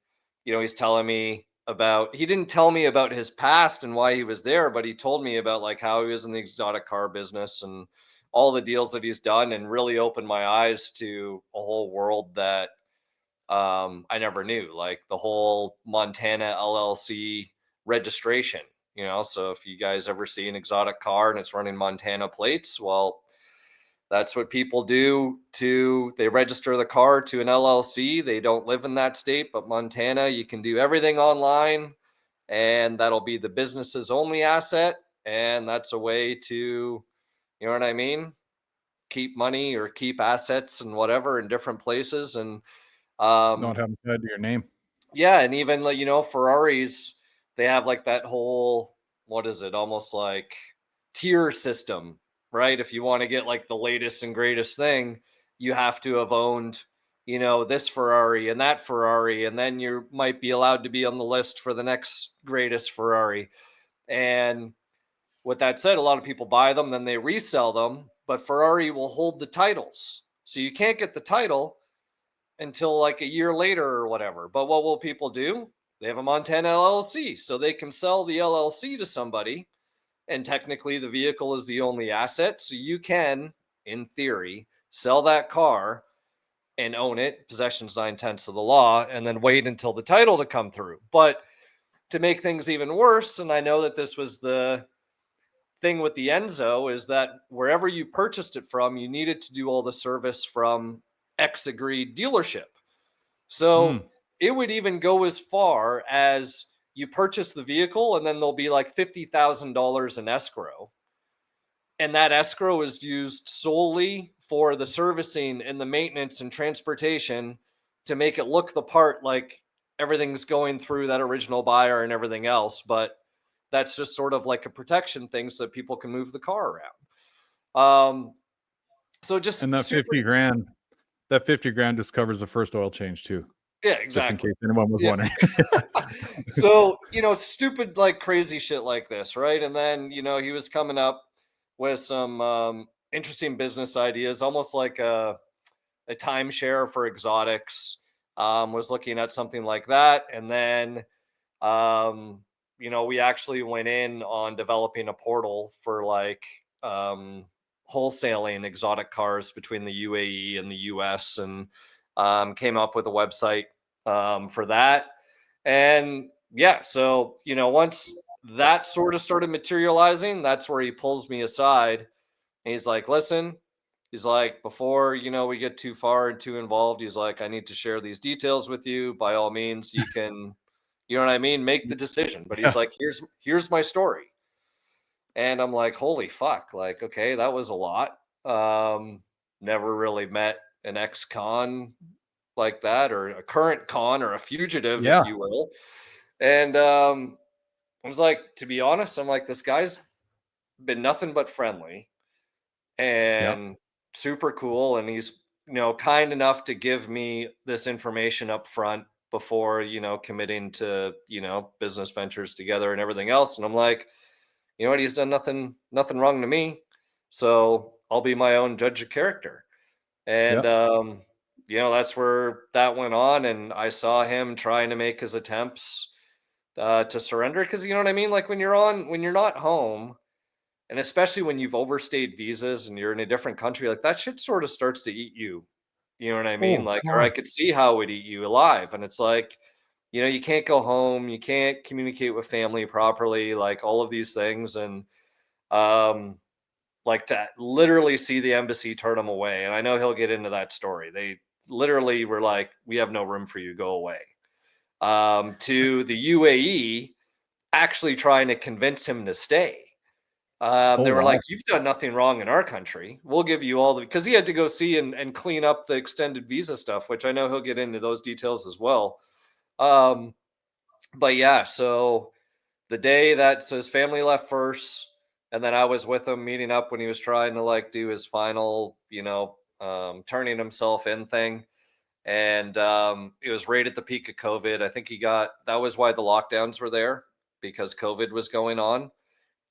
he's telling me he didn't tell me about his past and why he was there, but he told me about like how he was in the exotic car business and all the deals that he's done, and really opened my eyes to a whole world that I never knew, like the whole Montana LLC registration, so if you guys ever see an exotic car and it's running Montana plates, well, that's what people do. They register the car to an LLC. They don't live in that state, but Montana, you can do everything online, and that'll be the business's only asset. And that's a way to, you know what I mean? Keep money or keep assets and whatever in different places. And Not having tied to your name. yeah, and even like, Ferraris, they have like that whole, what is it, almost like tier system, right? If you want to get like the latest and greatest thing, you have to have owned, this Ferrari and that Ferrari, and then you might be allowed to be on the list for the next greatest Ferrari. And with that said, a lot of people buy them, then they resell them, but Ferrari will hold the titles. So you can't get the title until like a year later or whatever. But what will people do? They have a Montana LLC, so they can sell the LLC to somebody. And technically, the vehicle is the only asset. So you can, in theory, sell that car and own it. Possession's 9/10 of the law, and then wait until the title to come through. But to make things even worse, and I know that this was the thing with the Enzo is that wherever you purchased it from, you needed to do all the service from X agreed dealership. So it would even go as far as you purchase the vehicle and then there'll be like $50,000 in escrow. And that escrow is used solely for the servicing and the maintenance and transportation to make it look the part, like everything's going through that original buyer and everything else. But that's just sort of like a protection thing so that people can move the car around. So just and that 50 grand, just covers the first oil change too. Yeah, exactly. Just in case anyone was wondering. So, stupid, like crazy shit like this, right? And then, he was coming up with some interesting business ideas, almost like a timeshare for exotics. Was looking at something like that. And then, we actually went in on developing a portal for like wholesaling exotic cars between the UAE and the US, and came up with a website for that. And yeah, so, once that sort of started materializing, that's where he pulls me aside. And he's like, listen, he's like, before, we get too far and too involved, he's like, I need to share these details with you. By all means, you can, you know what I mean? Make the decision. But he's like, here's my story. And I'm like, holy fuck. Like, okay, that was a lot. Never really met an ex-con like that, or a current con, or a fugitive, if you will. And I was like, to be honest, I'm like, this guy's been nothing but friendly and super cool. And he's, kind enough to give me this information up front before, committing to, business ventures together and everything else. And I'm like, you know what? He's done nothing wrong to me. So I'll be my own judge of character. And, that's where that went on. And I saw him trying to make his attempts to surrender. Cause you know what I mean? Like when you're not home, and especially when you've overstayed visas and you're in a different country, like that shit sort of starts to eat you. You know what I mean? Or I could see how it would eat you alive. And it's like, you can't go home, you can't communicate with family properly, like all of these things. And like to literally see the embassy turn him away. And I know he'll get into that story. They literally were like, we have no room for you, go away. To the UAE actually trying to convince him to stay. They were like, you've done nothing wrong in our country. We'll give you all because he had to go see and clean up the extended visa stuff, which I know he'll get into those details as well. But yeah, so the day that, so his family left first, and then I was with him meeting up when he was trying to like do his final, turning himself in thing. And it was right at the peak of COVID. I think that was why the lockdowns were there, because COVID was going on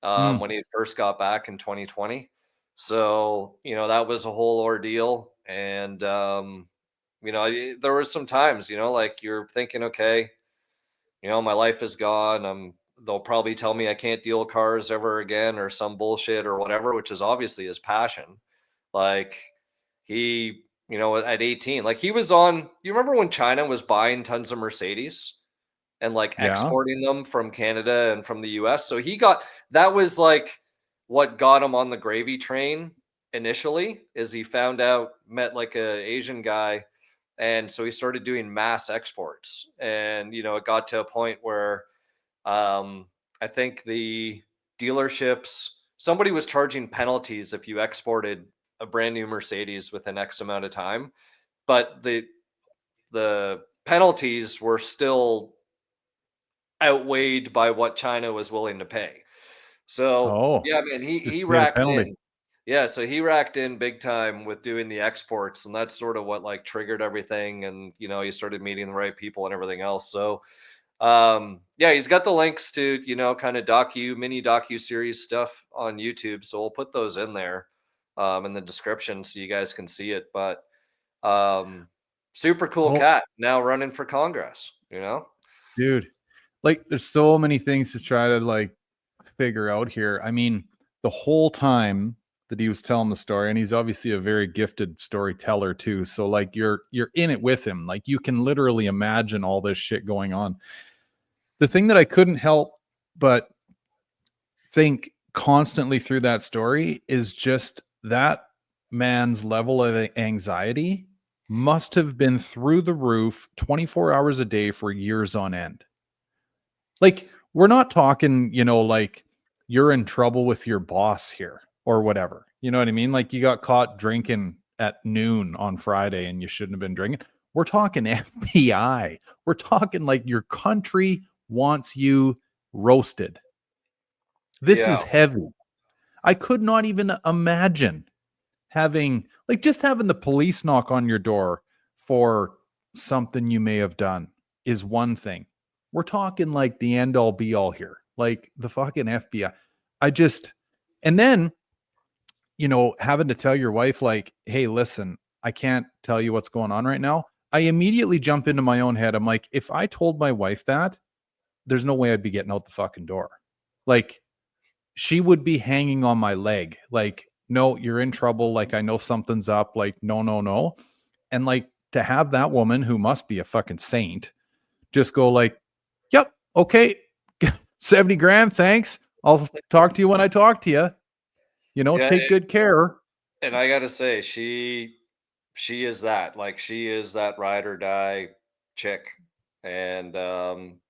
when he first got back in 2020. So, that was a whole ordeal. And, there was some times, like you're thinking, okay, my life is gone. They'll probably tell me I can't deal cars ever again or some bullshit or whatever, which is obviously his passion. Like he, at 18, like he was on, you remember when China was buying tons of Mercedes and like exporting them from Canada and from the US? So that was like what got him on the gravy train initially, is he met like a Asian guy. And so he started doing mass exports, and, it got to a point where I think the dealerships, somebody was charging penalties if you exported a brand new Mercedes within X amount of time, but the penalties were still outweighed by what China was willing to pay. So yeah, man, he racked in. Yeah, so he racked in big time with doing the exports, and that's sort of what like triggered everything. And he started meeting the right people and everything else. So yeah, he's got the links to kind of mini docu series stuff on YouTube, so we'll put those in there in the description so you guys can see it. But super cool cat now running for Congress, dude. Like there's so many things to try to like figure out here. I mean, the whole time that he was telling the story, and he's obviously a very gifted storyteller too, so like you're in it with him, like you can literally imagine all this shit going on. The thing that I couldn't help but think constantly through that story is just that man's level of anxiety must have been through the roof 24 hours a day for years on end. Like, we're not talking, like you're in trouble with your boss here or whatever. You know what I mean? Like, you got caught drinking at noon on Friday and you shouldn't have been drinking. We're talking FBI. We're talking like your country wants you roasted. This Yeah. is heavy. I could not even imagine having the police knock on your door for something you may have done is one thing. We're talking like the end all be all here, like the fucking FBI. And then, having to tell your wife, like, hey, listen, I can't tell you what's going on right now. I immediately jump into my own head. I'm like, if I told my wife that, there's no way I'd be getting out the fucking door. Like, she would be hanging on my leg. Like, no, you're in trouble. Like, I know something's up. Like, no, no, no. And like, to have that woman who must be a fucking saint just go like, yep, okay, 70 grand. Thanks. I'll talk to you when I talk to you, Yeah, take good care. and I gotta say, she is that. Like, she is that ride or die chick. And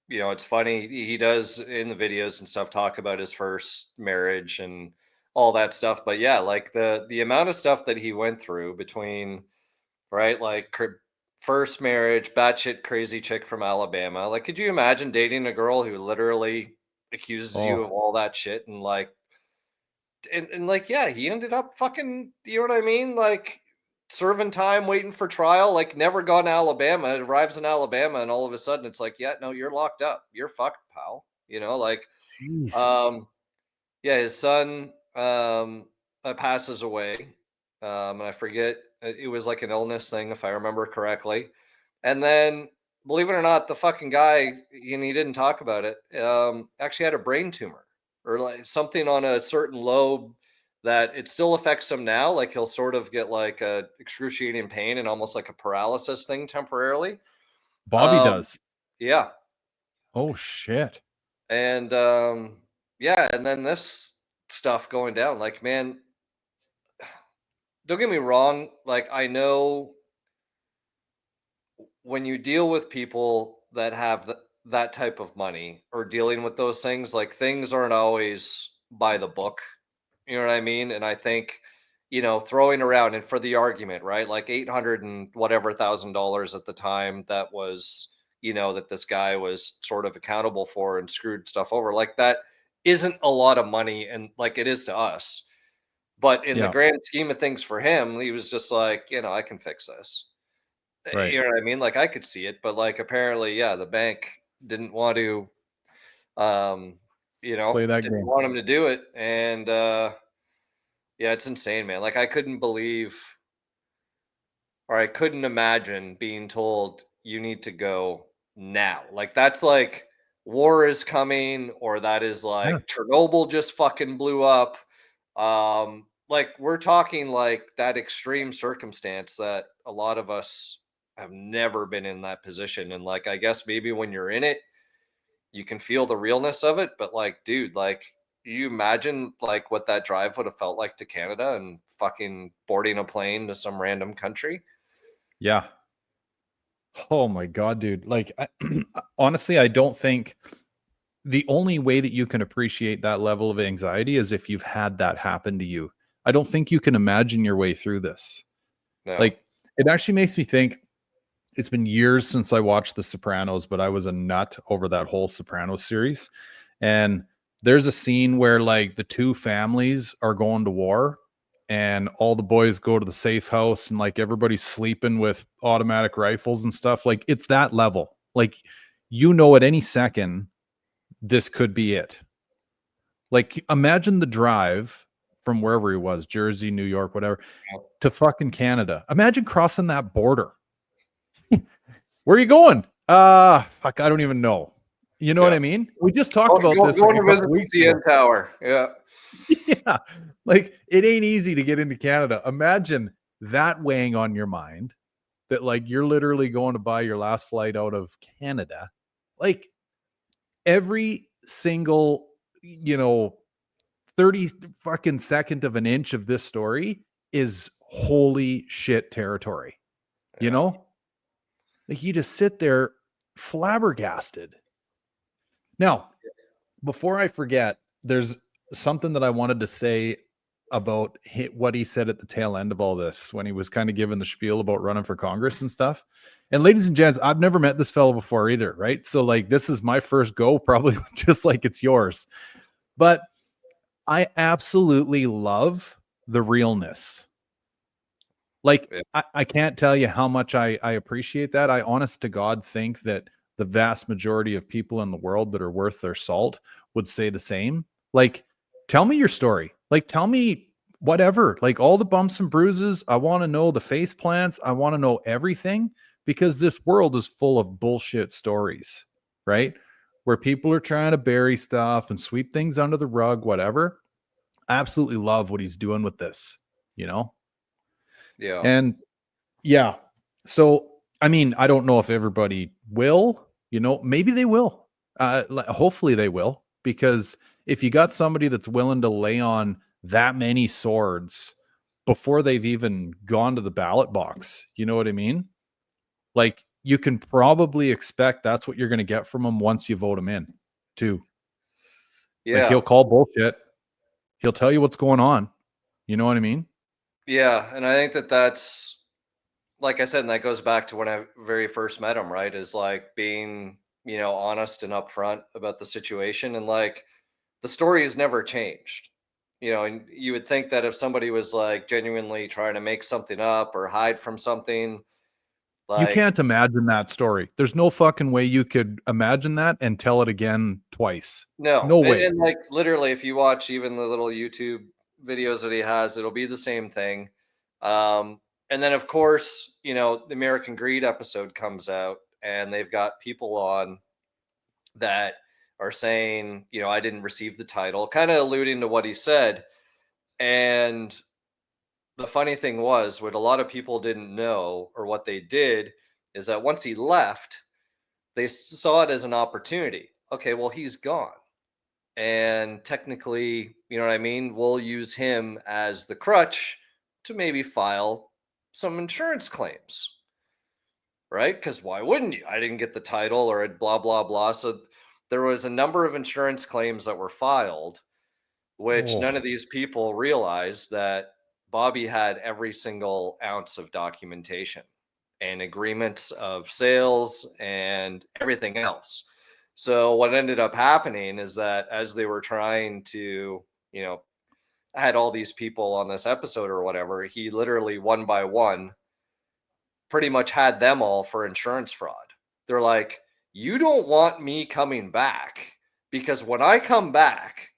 it's funny, he does in the videos and stuff talk about his first marriage and all that stuff. But yeah, like the amount of stuff that he went through between, right, like first marriage, batshit crazy chick from Alabama. Like, could you imagine dating a girl who literally accuses you Oh, of all that shit and like and like, yeah, he ended up fucking, you know what I mean? Like, serving time, waiting for trial, like never gone to Alabama, arrives in Alabama, and all of a sudden it's like, yeah, no, you're locked up. You're fucked, pal. Like, Jesus. um, yeah, his son passes away. And I forget, it was like an illness thing, if I remember correctly. And then, believe it or not, the fucking guy, and he didn't talk about it, actually had a brain tumor or like something on a certain lobe that it still affects him now. Like, he'll sort of get like a excruciating pain and almost like a paralysis thing temporarily. Bobby Um, does. yeah. Oh, shit. And yeah, and then this stuff going down. Like, man, don't get me wrong. Like, I know when you deal with people that have that type of money or dealing with those things, like, things aren't always by the book. You know what I mean? And I think, throwing around and for the argument, right? Like 800 and whatever $1,000 at the time that was, that this guy was sort of accountable for and screwed stuff over. Like, that isn't a lot of money, and like it is to us. But in the Yeah, grand scheme of things for him, he was just like, I can fix this. right. You know what I mean? Like, I could see it, but like, apparently, yeah, the bank didn't want to, um, Play that didn't game. want him to do it. And yeah, it's insane, man. Like, I couldn't believe, or I couldn't imagine being told you need to go now. Like, that's like war is coming, or that is Yeah. like Chernobyl just fucking blew up. Like, we're talking like that extreme circumstance that a lot of us have never been in that position. And like, I guess maybe when you're in it, you can feel the realness of it. But like, dude, like, you imagine like what that drive would have felt like to Canada and fucking boarding a plane to some random country. Yeah. Oh my God, dude. Like, honestly, I don't think the only way that you can appreciate that level of anxiety is if you've had that happen to you. I don't think you can imagine your way through this. No. Like, it actually makes me think it's been years since I watched The Sopranos, but I was a nut over that whole Sopranos series. And there's a scene where like the two families are going to war and all the boys go to the safe house and like everybody's sleeping with automatic rifles and stuff. Like, it's that level. Like, at any second, this could be it. Like, imagine the drive from wherever he was, Jersey, New York, whatever, to fucking Canada. Imagine crossing that border. Where are you going? Fuck, I don't even know. You know what Yeah. I mean? We just talked about this like Going a to couple visit the weeks ago. CN Tower. Yeah. Yeah. Like, it ain't easy to get into Canada. Imagine that weighing on your mind that like you're literally going to buy your last flight out of Canada. Like, every single, 30 fucking second of an inch of this story is holy shit territory. You know? Like you just sit there flabbergasted. Now, before I forget, there's something that I wanted to say about what he said at the tail end of all this when he was kind of giving the spiel about running for Congress and stuff. And ladies and gents, I've never met this fellow before either, right? So like this is my first go, probably just like it's yours. But I absolutely love the realness. Like I can't tell you how much I appreciate that. I honest to God think that the vast majority of people in the world that are worth their salt would say the same. Like, tell me your story. Like, tell me whatever, like all the bumps and bruises. I want to know the face plants. I want to know everything because this world is full of bullshit stories, right? Where people are trying to bury stuff and sweep things under the rug, whatever. I absolutely love what he's doing with this, you know? Yeah. And yeah. So, I mean, I don't know if everybody will, you know, maybe they will. Hopefully they will, because if you got somebody that's willing to lay on that many swords before they've even gone to the ballot box, you know what I mean? Like you can probably expect that's what you're going to get from him once you vote him in too. Like he'll call bullshit. He'll tell you what's going on. You know what I mean? Yeah. And I think that that's, like I said, and that goes back to when I very first met him, right? Is like being, you know, honest and upfront about the situation. And like the story has never changed, you know, and you would think that if somebody was like genuinely trying to make something up or hide from something, You like, can't imagine that story. There's no fucking way you could imagine that and tell it again twice. no. No And, way. and like literally, if you watch even the little YouTube videos that he has, it'll be the same thing. And then, of course, you know, the American Greed episode comes out and they've got people on that are saying, you know, I didn't receive the title, kind of alluding to what he said. And the funny thing was, what a lot of people didn't know or what they did is that once he left, they saw it as an opportunity. Okay, well, he's gone. And technically, you know what I mean? We'll use him as the crutch to maybe file some insurance claims, right? Because why wouldn't you? I didn't get the title or blah, blah, blah. So there was a number of insurance claims that were filed, which none of these people realized that Bobby had every single ounce of documentation and agreements of sales and everything else. So what ended up happening is that as they were trying to, you know, I had all these people on this episode or whatever, he literally one by one pretty much had them all for insurance fraud. They're like, you don't want me coming back because when I come back,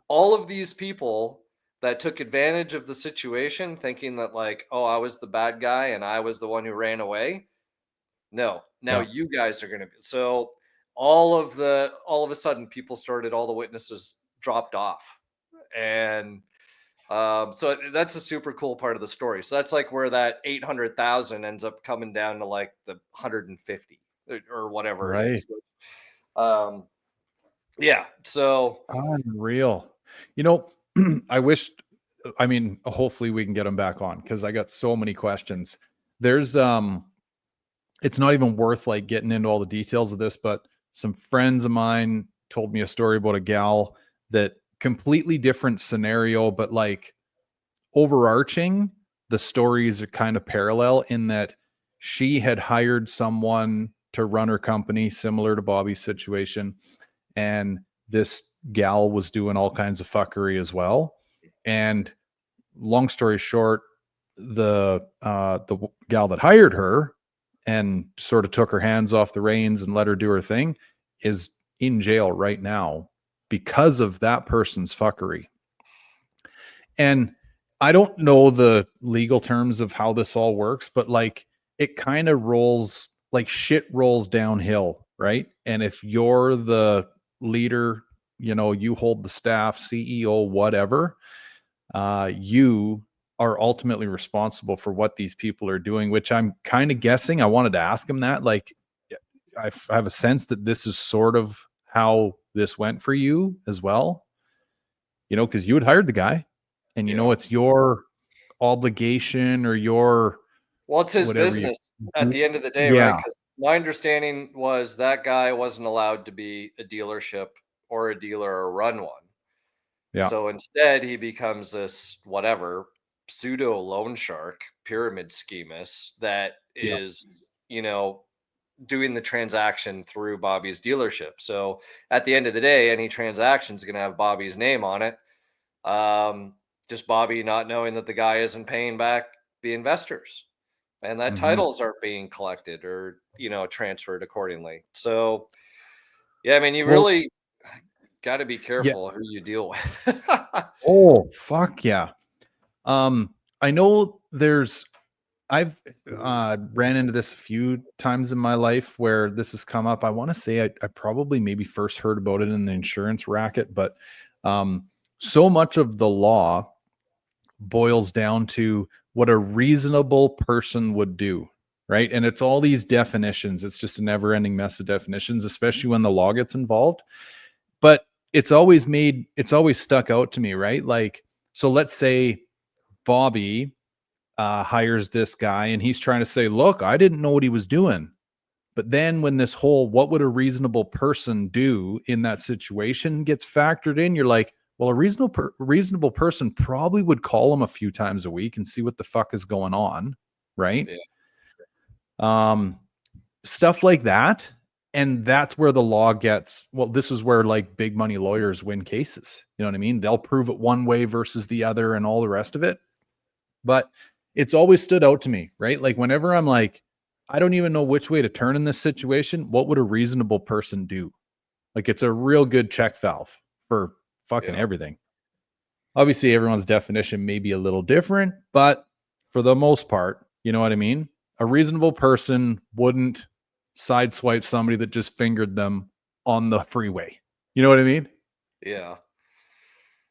all of these people that took advantage of the situation thinking that like, oh, I was the bad guy and I was the one who ran away. No, now Yeah. you guys are going to be. So all of a sudden people started, all the witnesses dropped off. And so that's a super cool part of the story. So that's like where that 800,000 ends up coming down to like the 150 or whatever it is. Right. Yeah. So Unreal. You know, I wish, I mean, hopefully we can get him back on because I got so many questions. There's, it's not even worth like getting into all the details of this, but some friends of mine told me a story about a gal that completely different scenario, but like overarching, the stories are kind of parallel in that she had hired someone to run her company similar to Bobby's situation, and this gal was doing all kinds of fuckery as well. And long story short, the gal that hired her and sort of took her hands off the reins and let her do her thing is in jail right now because of that person's fuckery. And I don't know the legal terms of how this all works, but like it kind of rolls, like shit rolls downhill, right? And if you're the leader, you know, you hold the staff, CEO, whatever, you are ultimately responsible for what these people are doing, which I'm kind of guessing. I wanted to ask him that. Like, I have a sense that this is sort of how this went for you as well. because you had hired the guy, and it's your obligation or your Well, it's his whatever business at the end of the day, right? yeah, Because my understanding was that guy wasn't allowed to be a dealership or a dealer or run one. yeah, So instead, he becomes this whatever pseudo loan shark pyramid schemist that yeah. is, doing the transaction through Bobby's dealership. So at the end of the day, any transaction is going to have Bobby's name on it. Um, just Bobby not knowing that the guy isn't paying back the investors and that Mhm. titles aren't being collected or, transferred accordingly. So, yeah, I mean, you Well, really got to be yeah. careful who you deal with. Oh, fuck yeah. I know I've ran into this a few times in my life where this has come up. I want to say I probably maybe first heard about it in the insurance racket, but so much of the law boils down to what a reasonable person would do, right? And it's all these definitions. It's just a never ending mess of definitions, especially when the law gets involved. But it's always stuck out to me, right? Like, so let's say Bobby hires this guy and he's trying to say, look, I didn't know what he was doing. But then when this whole what would a reasonable person do in that situation gets factored in, you're like, well, a reasonable person probably would call him a few times a week and see what the fuck is going on, right? Yeah. Um, Stuff like that. And that's where the law gets, well, this is where like big money lawyers win cases. You know what I mean? They'll prove it one way versus the other and all the rest of it. But it's always stood out to me, right? Like whenever I'm like, I don't even know which way to turn in this situation, what would a reasonable person do? Like it's a real good check valve for fucking Yeah. everything. Obviously, everyone's definition may be a little different, but for the most part, you know what I mean? A reasonable person wouldn't sideswipe somebody that just fingered them on the freeway. You know what I mean? Yeah.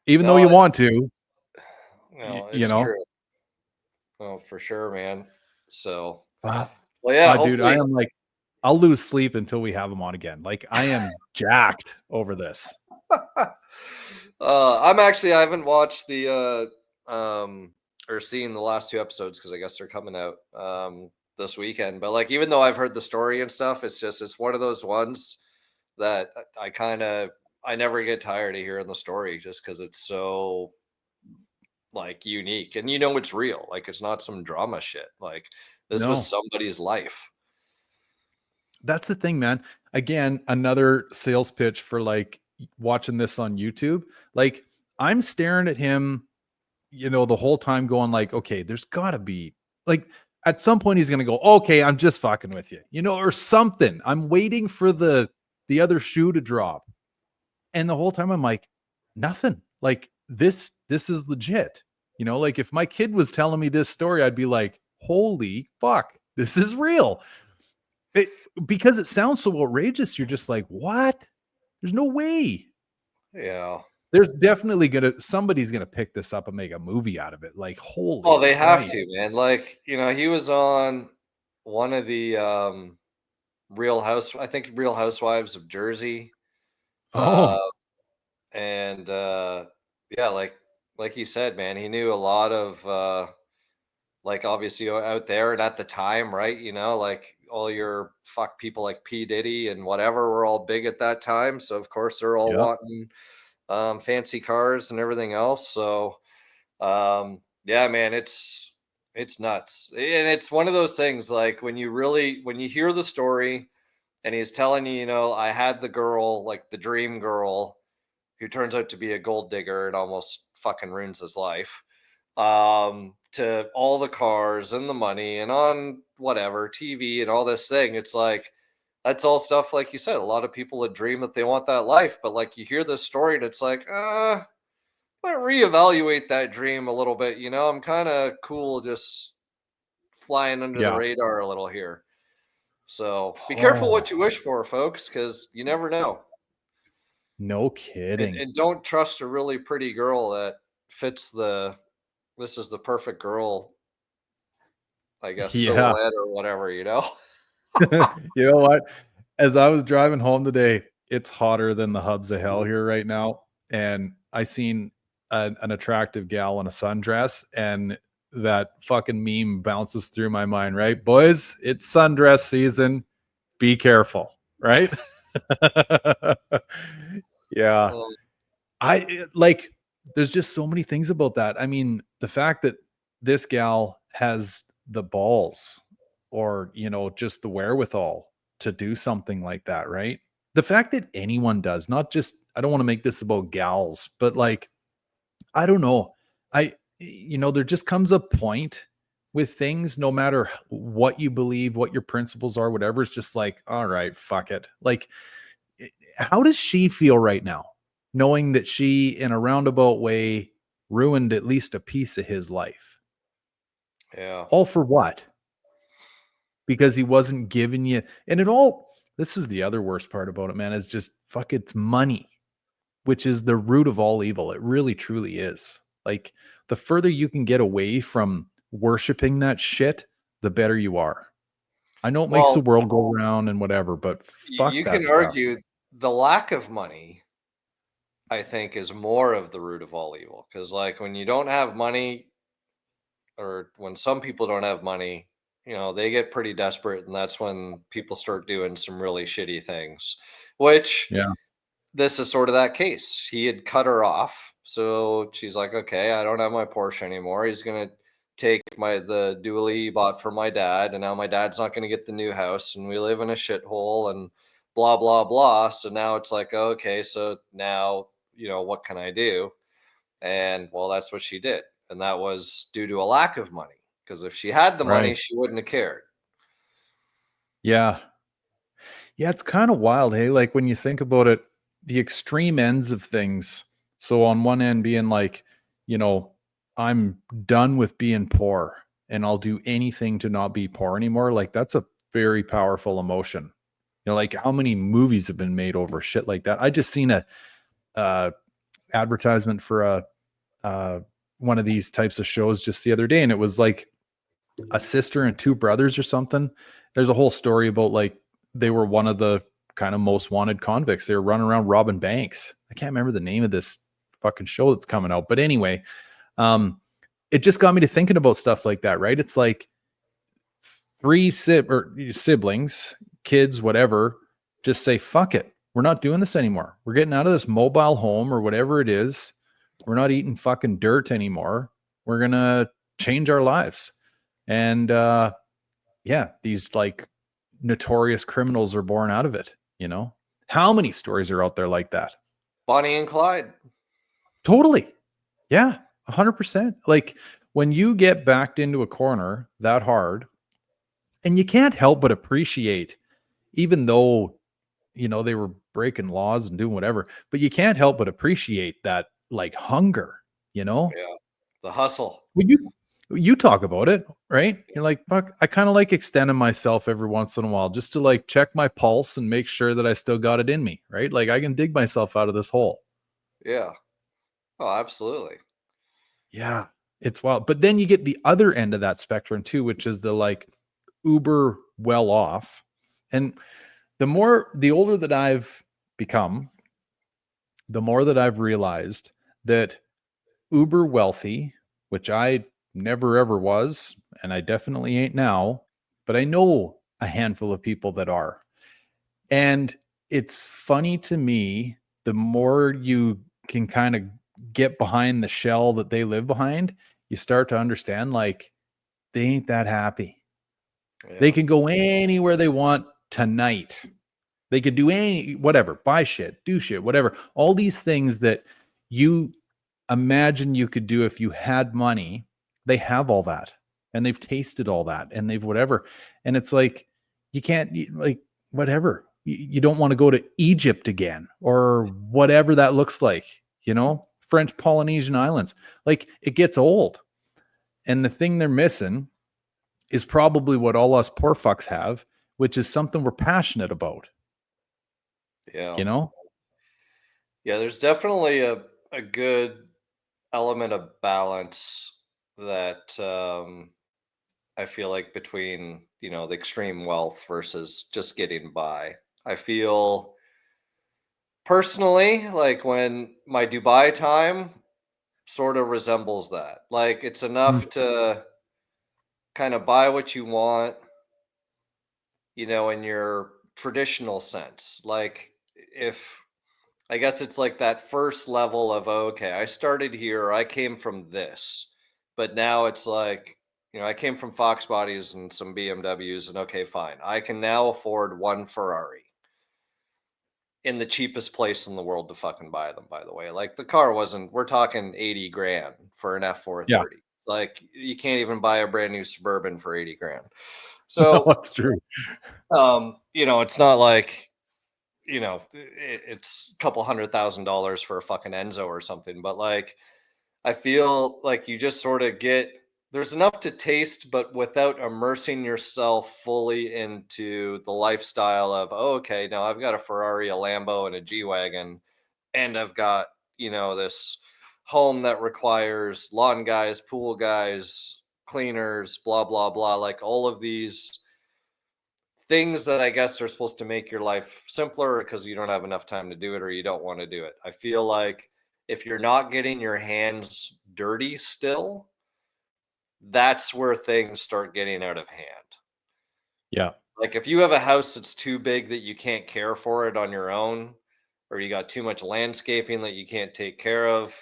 Even though No, you want to, you it's know. true. Oh, for sure, man. So, Ah, well, yeah, dude, I hopefully. am like, I'll lose sleep until we have them on again. Like, I am jacked over this. I haven't watched the or seen the last two episodes because I guess they're coming out this weekend. But like, even though I've heard the story and stuff, it's one of those ones that I never get tired of hearing the story just because it's so like unique and it's real. Like it's not some drama shit. Like this was No, somebody's life. that's the thing, man. Again, another sales pitch for like watching this on YouTube. Like, I'm staring at him, the whole time going like, okay, there's gotta be like at some point he's gonna go, okay, I'm just fucking with you, or something. I'm waiting for the other shoe to drop. And the whole time I'm like, nothing. Like this is legit. Like if my kid was telling me this story, I'd be like, holy fuck, this is real. Because it sounds so outrageous, you're just like, what? There's no way. Yeah. There's definitely somebody's gonna pick this up and make a movie out of it. Like, Oh, holy they have Christ. to, man. Like, he was on one of the Real Housewives of Jersey. Uh Oh, and yeah, like you said, man, he knew a lot of like obviously out there and at the time, right? Like all your fuck people like P. Diddy and whatever were all big at that time. So of course they're all yeah. wanting fancy cars and everything else. So yeah, man, it's nuts. And it's one of those things like when you hear the story and he's telling you, I had the girl, like the dream girl, who turns out to be a gold digger and almost fucking ruins his life. To all the cars and the money and on whatever TV and all this thing. It's like that's all stuff, like you said, a lot of people would dream that they want that life, but like you hear this story and it's like, might reevaluate that dream a little bit. I'm kind of cool just flying under the Yeah. radar a little here. So be careful Oh, what you wish for, folks, because you never know. no And, kidding. and don't trust a really pretty girl that fits this is the perfect girl, I guess, Yeah. silhouette or whatever. You know what? As I was driving home today, it's hotter than the hubs of hell here right now. And I seen an attractive gal in a sundress, and that fucking meme bounces through my mind, right? Boys, it's sundress season. Be careful, right? Yeah. Well, Like, there's just so many things about that. I mean, the fact that this gal has the balls, or, just the wherewithal to do something like that, right? The fact that anyone does, not just, I don't want to make this about gals, but like, I don't know. There just comes a point with things, no matter what you believe, what your principles are, whatever. It's just like, all right, fuck it. Like, how does she feel right now, knowing that she, in a roundabout way, ruined at least a piece of his life? yeah. All for what? Because he wasn't giving you, and it all, this is the other worst part about it, man, is just fuck, it's money, which is the root of all evil. It really truly is. Like, the further you can get away from worshiping that shit, the better you are. I know it makes the Well, world go round and whatever, but fuck you that can stuff. argue the lack of money, I think, is more of the root of all evil. Because, like, when you don't have money, or when some people don't have money, they get pretty desperate, and that's when people start doing some really shitty things, which Yeah. this is sort of that case. He had cut her off. So she's like, okay, I don't have my Porsche anymore. He's going to take the dually he bought for my dad. And now my dad's not going to get the new house. And we live in a shithole and blah, blah, blah. So now it's like, okay, so now, what can I do? And well, that's what she did. And that was due to a lack of money. Because if she had the money, Right. she wouldn't have cared. Yeah. Yeah, it's kind of wild, hey? Like, when you think about it, the extreme ends of things. So on one end being like, you know, I'm done with being poor and I'll do anything to not be poor anymore. Like, that's a very powerful emotion. Like, how many movies have been made over shit like that? I just seen a uh advertisement for a uh one of these types of shows just the other day, and it was like a sister and two brothers or something. There's a whole story about, like, they were one of the kind of most wanted convicts. They were running around robbing banks. I can't remember the name of this fucking show that's coming out, but anyway, it just got me to thinking about stuff like that, right? It's like siblings, kids, whatever, just say, fuck it. We're not doing this anymore. We're getting out of this mobile home or whatever it is. We're not eating fucking dirt anymore. We're going to change our lives. And yeah, these like notorious criminals are born out of it. How many stories are out there like that? Bonnie and Clyde. Totally. Yeah, 100%. Like, when you get backed into a corner that hard, and you can't help but appreciate, even though, they were breaking laws and doing whatever, but you can't help but appreciate that, like, hunger, you know? Yeah. The hustle. When you talk about it, right? You're like, fuck, I kind of like extending myself every once in a while just to, like, check my pulse and make sure that I still got it in me, right? Like, I can dig myself out of this hole. Yeah. Oh, absolutely. Yeah, it's wild. But then you get the other end of that spectrum too, which is the, like, uber well off. And the older that I've become, the more that I've realized that uber wealthy, which I never ever was, and I definitely ain't now, but I know a handful of people that are. And it's funny to me, the more you can kind of get behind the shell that they live behind, you start to understand, like, they ain't that happy. Yeah. They can go anywhere they want tonight. They could do whatever, buy shit, do shit, whatever. All these things that you imagine you could do if you had money, they have all that, and they've tasted all that, and they've whatever. And it's like, you can't, like, whatever. You don't want to go to Egypt again or whatever that looks like, French Polynesian islands. Like, it gets old. And the thing they're missing is probably what all us poor fucks have, which is something we're passionate about, Yeah. you know? Yeah, there's definitely a good element of balance that I feel like between, the extreme wealth versus just getting by. I feel personally like when my Dubai time, sort of resembles that. Like, it's enough to kind of buy what you want, in your traditional sense. Like, if I guess it's like that first level of, okay, I started here, I came from this, but now it's like, I came from Fox bodies and some BMWs, and okay, fine. I can now afford one Ferrari in the cheapest place in the world to fucking buy them, by the way. Like, the car we're talking 80 grand for an Yeah, F430. It's like, you can't even buy a brand new Suburban for 80 grand. no, So, that's true. it's not like, it's a couple $100,000 for a fucking Enzo or something. But like, I feel like you just sort of there's enough to taste, but without immersing yourself fully into the lifestyle of, oh, okay, now I've got a Ferrari, a Lambo, and a G-Wagon, and I've got, this home that requires lawn guys, pool guys, cleaners, blah, blah, blah. Like, all of these things that I guess are supposed to make your life simpler because you don't have enough time to do it or you don't want to do it. I feel like if you're not getting your hands dirty still, that's where things start getting out of hand. Yeah. Like, if you have a house that's too big that you can't care for it on your own, or you got too much landscaping that you can't take care of,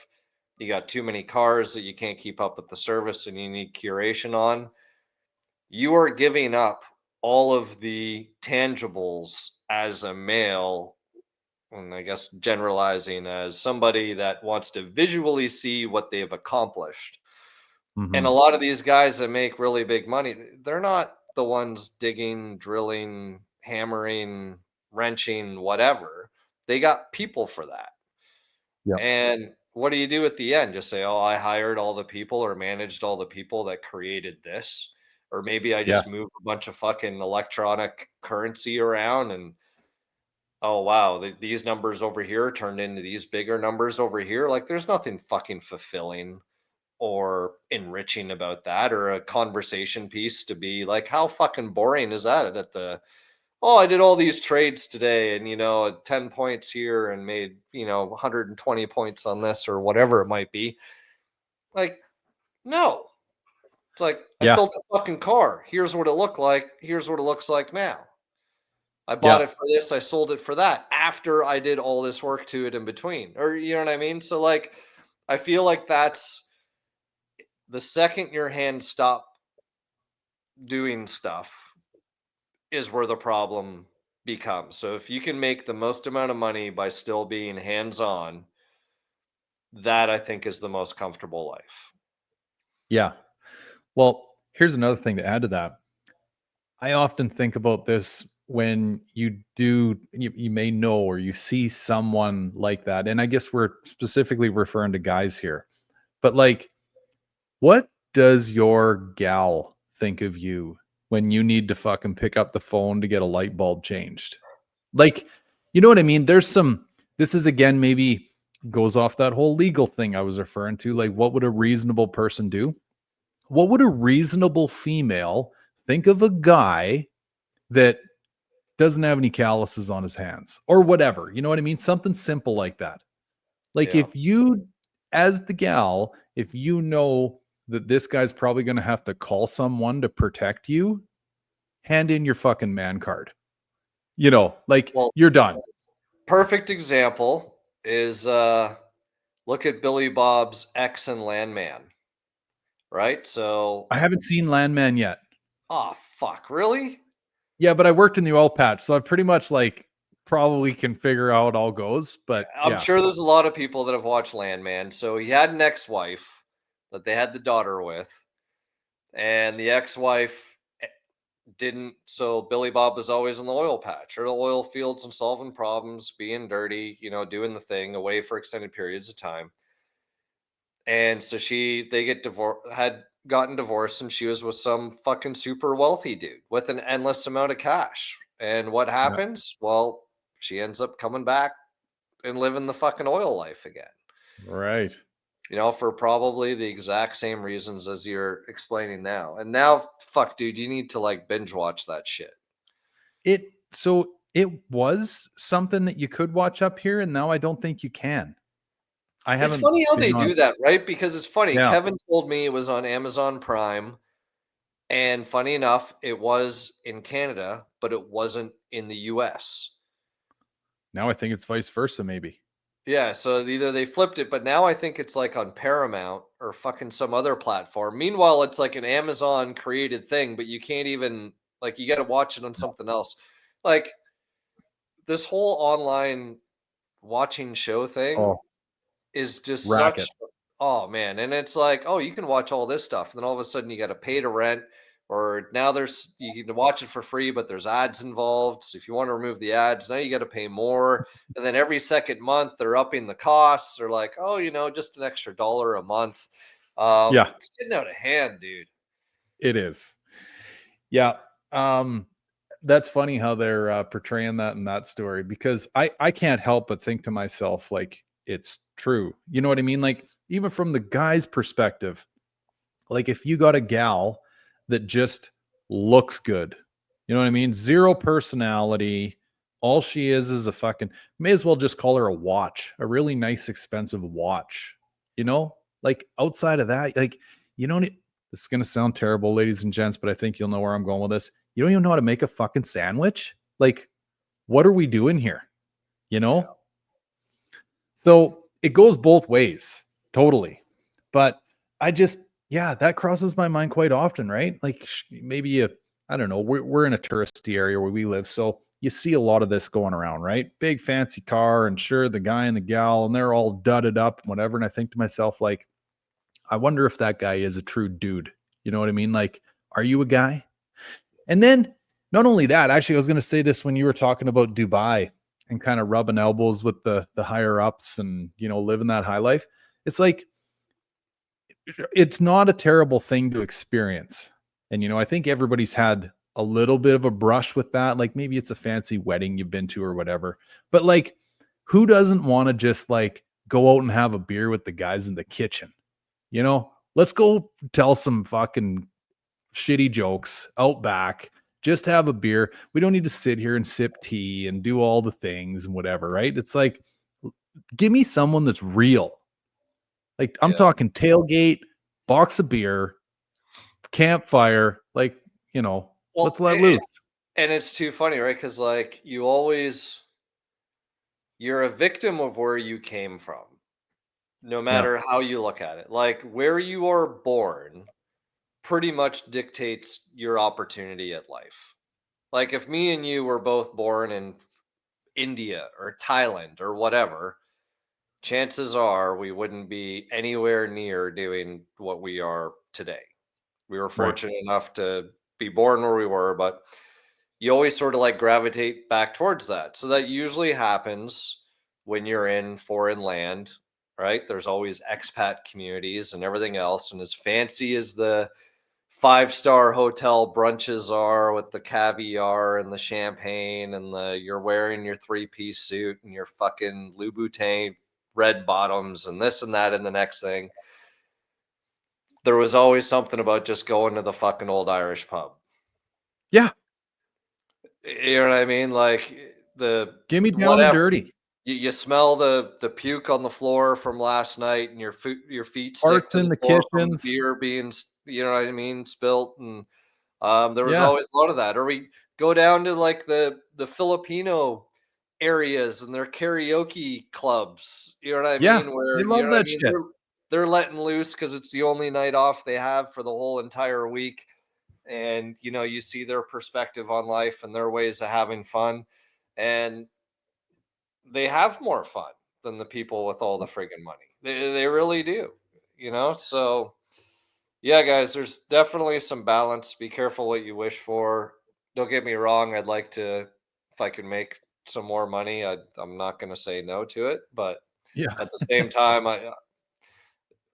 you got too many cars that you can't keep up with the service and you need curation on, you are giving up all of the tangibles as a male, and I guess generalizing as somebody that wants to visually see what they've accomplished. And a lot of these guys that make really big money, they're not the ones digging, drilling, hammering, wrenching, whatever. They got people for that. Yeah. And what do you do at the end? Just say, oh, I hired all the people or managed all the people that created this. Or maybe I Yeah. just move a bunch of fucking electronic currency around and, oh, wow, these numbers over here turned into these bigger numbers over here. Like, there's nothing fucking fulfilling or enriching about that, or a conversation piece to be like, how fucking boring is that oh, I did all these trades today and, 10 points here and made, 120 points on this or whatever it might be. Like, no. It's like, I Yeah. built a fucking car. Here's what it looked like. Here's what it looks like now. I bought Yeah. it for this. I sold it for that after I did all this work to it in between. Or, you know what I mean? So, like, I feel like that's the second your hands stop doing stuff is where the problem becomes. So if you can make the most amount of money by still being hands-on, that I think is the most comfortable life. Yeah. Well, here's another thing to add to that. I often think about this when you may know or you see someone like that. And I guess we're specifically referring to guys here. But like, what does your gal think of you when you need to fucking pick up the phone to get a light bulb changed? Like, you know what I mean? This is again, maybe goes off that whole legal thing I was referring to. Like, what would a reasonable person do? What would a reasonable female think of a guy that doesn't have any calluses on his hands or whatever? You know what I mean? Something simple like that. Like, Yeah. if you, as the gal, if you know that this guy's probably going to have to call someone to protect you, hand in your fucking man card. Like, Well, you're done. perfect example is look at Billy Bob's ex and Landman. Right? So, I haven't seen Landman yet. oh fuck, really? Yeah, but I worked in the oil patch, so I pretty much like probably can figure out how it all goes. But I'm yeah, sure there's a lot of people that have watched Landman. So he had an ex-wife that they had the daughter with, and the ex-wife didn't. So Billy Bob was always in the oil patch or the oil fields and solving problems, being dirty, doing the thing, away for extended periods of time. And so they get divorced, had gotten divorced, and she was with some fucking super wealthy dude with an endless amount of cash. And what yeah, happens? Well, she ends up coming back and living the fucking oil life again. right. For probably the exact same reasons as you're explaining now. And now, fuck, dude, you need to like binge watch that shit. So it was something that you could watch up here, and now I don't think you can. I It's haven't funny how been they on. do that, right? Because it's funny. Yeah. Kevin told me it was on Amazon Prime, and funny enough, it was in Canada, but it wasn't in the US. Now I think it's vice versa, maybe. Yeah, so either they flipped it, but now I think it's like on Paramount or fucking some other platform. Meanwhile, it's like an Amazon created thing, but you can't even like you got to watch it on something else. Like this whole online watching show thing Oh, is just racket. such oh man, and it's like, oh, you can watch all this stuff. And then all of a sudden you got to pay to rent or now there's you can watch it for free, but there's ads involved. So if you want to remove the ads, now you got to pay more. And then every second month they're upping the costs. They're like, oh, just an extra $1 a month. Yeah, It's getting out of hand, dude. it is. Yeah. That's funny how they're portraying that in that story because I can't help but think to myself, like, it's true. You know what I mean? Like, even from the guy's perspective, like, if you got a gal that just looks good, you know what I mean? Zero personality. All she is a fucking, may as well just call her a watch, a really nice, expensive watch, like outside of that, like, you don't, this is going to sound terrible, ladies and gents, but I think you'll know where I'm going with this. You don't even know how to make a fucking sandwich. Like, what are we doing here? You Yeah. know? So it goes both ways, totally. But I just, yeah, that crosses my mind quite often, right? Like maybe I don't know, we're in a touristy area where we live. So you see a lot of this going around, right? Big fancy car, and sure, the guy and the gal, and they're all dudded up and whatever. And I think to myself, like, I wonder if that guy is a true dude. You know what I mean? Like, are you a guy? And then not only that, actually, I was going to say this when you were talking about Dubai and kind of rubbing elbows with the higher ups and living that high life. It's like it's not a terrible thing to experience. And I think everybody's had a little bit of a brush with that. Like maybe it's a fancy wedding you've been to or whatever. But like, who doesn't want to just like go out and have a beer with the guys in the kitchen? Let's go tell some fucking shitty jokes out back. Just have a beer. We don't need to sit here and sip tea and do all the things and whatever, right? It's like, give me someone that's real. Like I'm Yeah. talking tailgate, box of beer, campfire, like, let's Well, let loose. and it's too funny, right? Because like you're a victim of where you came from, no Yeah. matter how you look at it. Like where you are born pretty much dictates your opportunity at life. Like if me and you were both born in India or Thailand or whatever, chances are we wouldn't be anywhere near doing what we are today. We were Right. fortunate enough to be born where we were, but you always sort of like gravitate back towards that. So that usually happens when you're in foreign land, right? There's always expat communities and everything else. And as fancy as the five-star hotel brunches are with the caviar and the champagne and you're wearing your three-piece suit and your fucking Louboutin red bottoms and this and that and the next thing, there was always something about just going to the fucking old Irish pub. Yeah. You know what I mean? Like the Give me down and whatever. dirty. You smell the puke on the floor from last night, and your feet stick Farts to in the the floor from the kitchens. beer being you know what I mean, spilt, and there was Yeah. always a lot of that. Or we go down to like the Filipino areas and their karaoke clubs. You know what I Yeah. mean? They Where you love know what I that mean? shit. They're letting loose because it's the only night off they have for the whole entire week. And you see their perspective on life and their ways of having fun. And they have more fun than the people with all the friggin' money. They really do. So yeah, guys, there's definitely some balance. Be careful what you wish for. Don't get me wrong, I'd like to if I could make some more money, I'm not going to say no to it, but Yeah. at the same time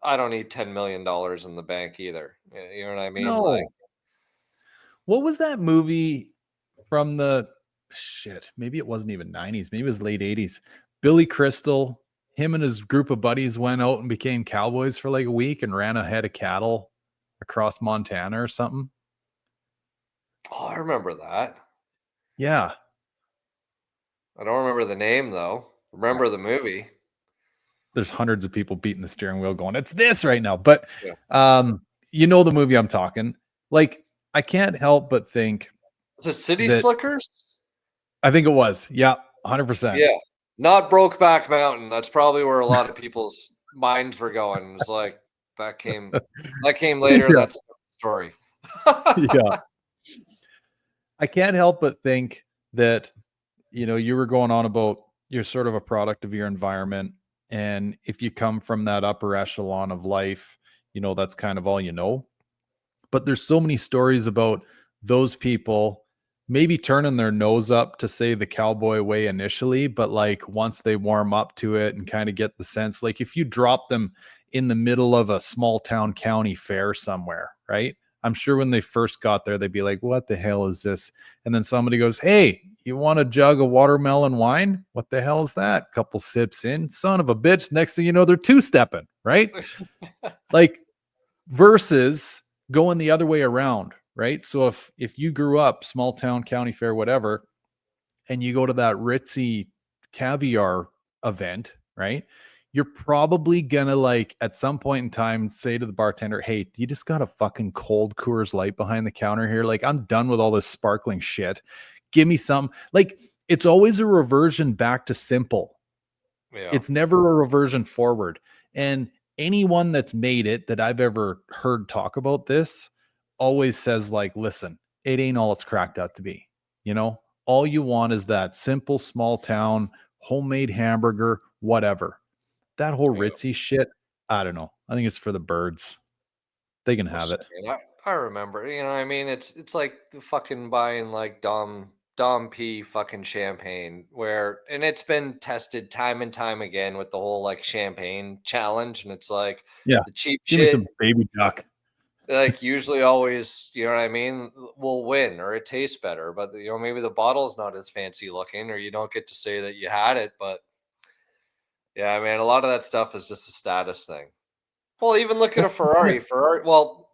I don't need $10 million in the bank either. You know what I mean? Like, No. What was that movie from the shit? Maybe it wasn't even 90s. Maybe it was late 80s. Billy Crystal, him and his group of buddies went out and became cowboys for like a week and ran a head of cattle across Montana or something. oh, I remember that. Yeah. I don't remember the name though. Remember the movie. there's hundreds of people beating the steering wheel going, it's this right now. But Yeah. you know the movie I'm talking. Like, I can't help but think Is it City that Slickers? I think it was. Yeah, 100%. Yeah. Not Brokeback Mountain. That's probably where a lot of people's minds were going. It was like that came later in Yeah. that story. Yeah. I can't help but think that, you know, you were going on about you're sort of a product of your environment. And if you come from that upper echelon of life, you know, that's kind of all you know. But there's so many stories about those people maybe turning their nose up to say the cowboy way initially, but like once they warm up to it and kind of get the sense, like if you drop them in the middle of a small town county fair somewhere, right? I'm sure when they first got there, they'd be like, what the hell is this? And then somebody goes, hey, you want a jug of watermelon wine? What the hell is that? Couple sips in, son of a bitch. Next thing you know, they're two-stepping, right? Like, versus going the other way around, right? So if you grew up small town, county fair, whatever, and you go to that ritzy caviar event, right? You're probably gonna like at some point in time say to the bartender, hey, you just got a fucking cold Coors Light behind the counter here. Like, I'm done with all this sparkling shit. Give me some. Like, it's always a reversion back to simple. Yeah. It's never a reversion forward. And anyone that's made it that I've ever heard talk about this always says, like, listen, it ain't all it's cracked out to be. You know, all you want is that simple small town homemade hamburger, whatever. That whole Yeah. ritzy shit, I don't know. I think it's for the birds. They can have it. I remember, you know what I mean? It's like the fucking buying like Dom P fucking champagne where and it's been tested time and time again with the whole like champagne challenge and it's like Yeah. the cheap Give me shit some baby duck. like usually always, you know what I mean, will win or it tastes better, but you know maybe the bottle's not as fancy looking or you don't get to say that you had it, but yeah, I mean a lot of that stuff is just a status thing. Well, even look at a Yeah. Ferrari. Well,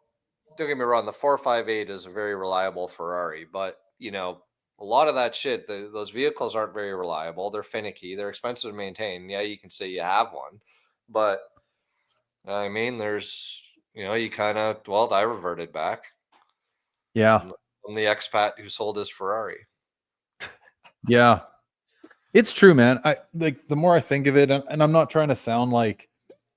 don't get me wrong, the 458 is a very reliable Ferrari, but you know, a lot of that shit, those vehicles aren't very reliable. They're finicky. They're expensive to maintain. Yeah, you can say you have one, but I mean, there's you know, you kind of well, I reverted back. Yeah. I'm the expat who sold his Ferrari. Yeah. It's true, man. I like the more I think of it, and I'm not trying to sound like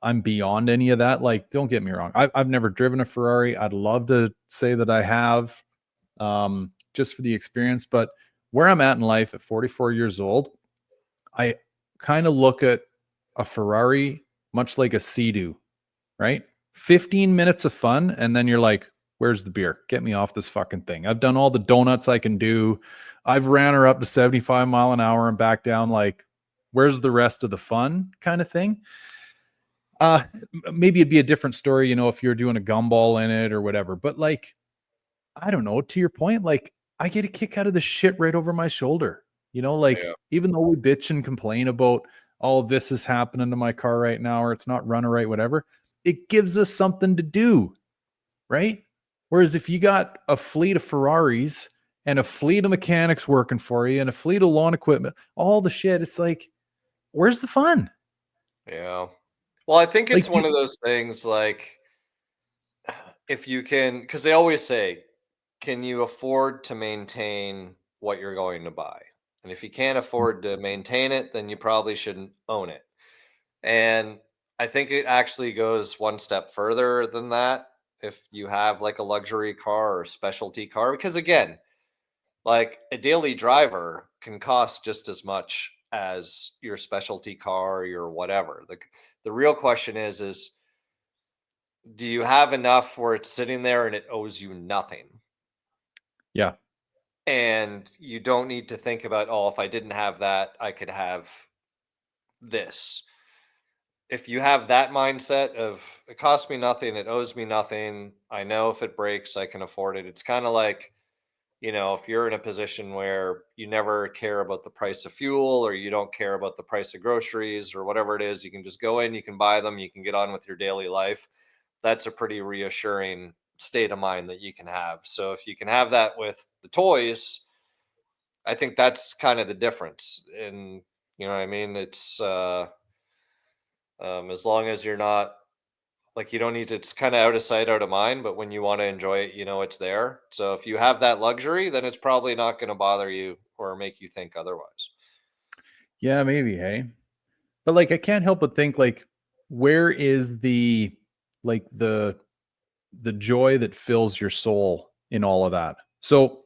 I'm beyond any of that. Like, don't get me wrong. I've never driven a Ferrari. I'd love to say that I have, just for the experience. But where I'm at in life at 44 years old, I kind of look at a Ferrari much like a Sea-Doo, right? 15 minutes of fun, and then you're like, where's the beer? Get me off this fucking thing. I've done all the donuts I can do. I've ran her up to 75 mile an hour and back down. Like, where's the rest of the fun kind of thing? Uh, maybe it'd be a different story, you know, if you're doing a gumball in it or whatever. But like, I don't know, to your point, like I get a kick out of the shit right over my shoulder. You know, like Yeah, even though we bitch and complain about all this is happening to my car right now, or it's not running right, whatever, it gives us something to do, right? Whereas if you got a fleet of Ferraris and a fleet of mechanics working for you and a fleet of lawn equipment, all the shit, it's like, where's the fun? yeah. Well, I think Like, it's one of those things like if you can, because they always say, can you afford to maintain what you're going to buy? And if you can't afford to maintain it, then you probably shouldn't own it. And I think it actually goes one step further than that. If you have like a luxury car or specialty car, because again, like a daily driver can cost just as much as your specialty car or your whatever. The real question is do you have enough where it's sitting there and it owes you nothing? yeah, And you don't need to think about, oh, if I didn't have that, I could have this. If you have that mindset of it costs me nothing, it owes me nothing, I know if it breaks, I can afford it. It's kind of like, you know, if you're in a position where you never care about the price of fuel or you don't care about the price of groceries or whatever it is, you can just go in, you can buy them, you can get on with your daily life. That's a pretty reassuring state of mind that you can have. So if you can have that with the toys, I think that's kind of the difference. And you know what I mean? It's As long as you're not like, you don't need to, it's kind of out of sight, out of mind, but when you want to enjoy it, you know it's there. So if you have that luxury, then it's probably not going to bother you or make you think otherwise. Yeah, maybe, hey. But like I can't help but think like where is the like the joy that fills your soul in all of that? So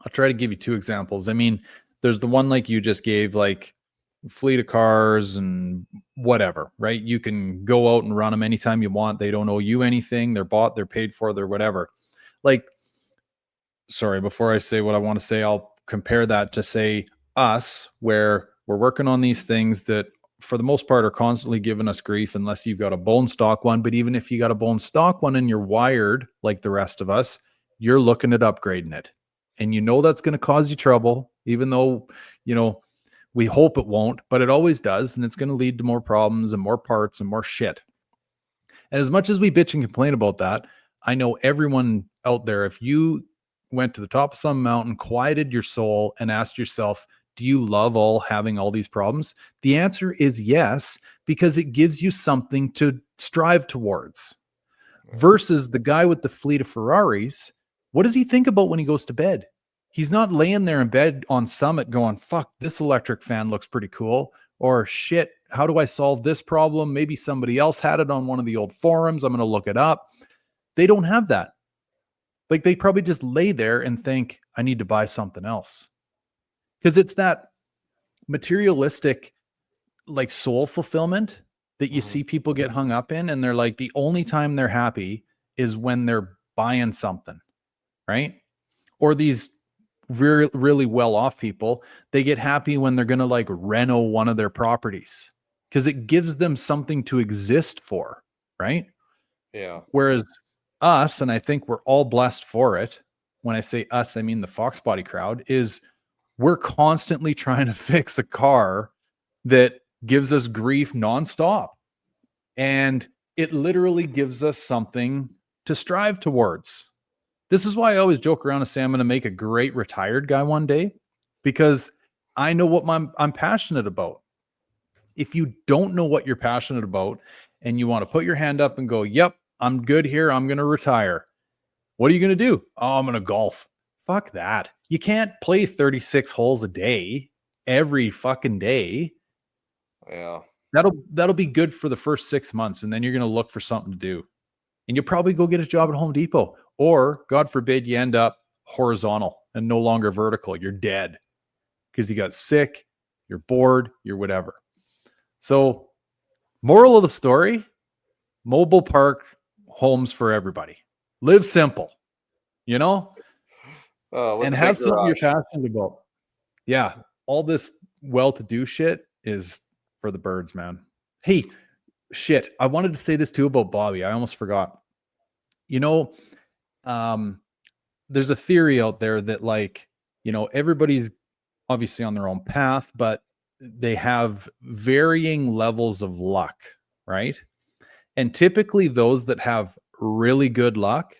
I'll try to give you two examples. I mean, there's the one like you just gave, like fleet of cars and whatever, right? You can go out and run them anytime you want. They don't owe you anything. They're bought, they're paid for, they're whatever. Like, sorry, before I say what I want to say, I'll compare that to say us, where we're working on these things that for the most part are constantly giving us grief unless you've got a bone stock one. But even if you got a bone stock one and you're wired like the rest of us, you're looking at upgrading it. And you know that's going to cause you trouble, even though, you know, we hope it won't, but it always does. And it's going to lead to more problems and more parts and more shit. And as much as we bitch and complain about that, I know everyone out there, if you went to the top of some mountain, quieted your soul, and asked yourself, do you love having all these problems? The answer is yes, because it gives you something to strive towards. Versus the guy with the fleet of Ferraris, what does he think about when he goes to bed? He's not laying there in bed on Summit going, fuck, this electric fan looks pretty cool. Or shit, how do I solve this problem? Maybe somebody else had it on one of the old forums. I'm going to look it up. They don't have that. Like they probably just lay there and think, I need to buy something else. Because it's that materialistic, like soul fulfillment that you see people get hung up in. And they're like, the only time they're happy is when they're buying something, right? Or these really well off people, they get happy when they're going to like reno one of their properties because it gives them something to exist for, right? Yeah. Whereas us, and I think we're all blessed for it. When I say us, I mean the Fox Body crowd, is we're constantly trying to fix a car that gives us grief nonstop. And it literally gives us something to strive towards. This is why I always joke around and say I'm going to make a great retired guy one day, because I know what I'm passionate about. If you don't know what you're passionate about and you want to put your hand up and go, yep, I'm good here, I'm going to retire. What are you going to do? Oh, I'm going to golf. Fuck that. You can't play 36 holes a day every fucking day. Yeah. That'll be good for the first 6 months, and then you're going to look for something to do. And you'll probably go get a job at Home Depot. Or, God forbid, you end up horizontal and no longer vertical. You're dead because you got sick, you're bored, you're whatever. So, moral of the story, mobile park homes for everybody. Live simple, you know, With and a have big something you're garage. passionate about. Yeah, all this well-to-do shit is for the birds, man. Hey, shit, I wanted to say this too about Bobby. I almost forgot. You know, there's a theory out there that, like, you know, everybody's obviously on their own path, but they have varying levels of luck, right? And typically those that have really good luck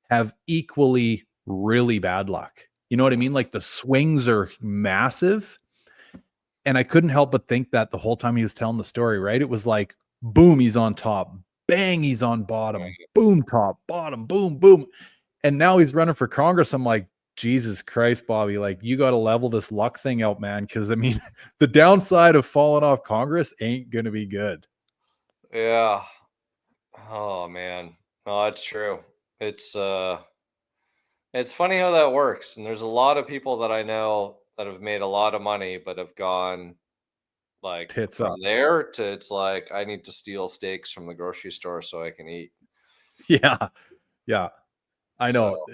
have equally really bad luck. You know what I mean? Like the swings are massive. And I couldn't help but think that the whole time he was telling the story, right? It was like, boom, he's on top, bang, he's on bottom, boom, top, bottom, boom, boom. And now he's running for Congress. I'm like, Jesus Christ, Bobby, like you got to level this luck thing out, man. Cause I mean, the downside of falling off Congress ain't going to be good. Yeah. Oh man. No, it's true. It's funny how that works. And there's a lot of people that I know that have made a lot of money but have gone like Tits from up. there to, it's like I need to steal steaks from the grocery store so I can eat. Yeah. Yeah. I So know.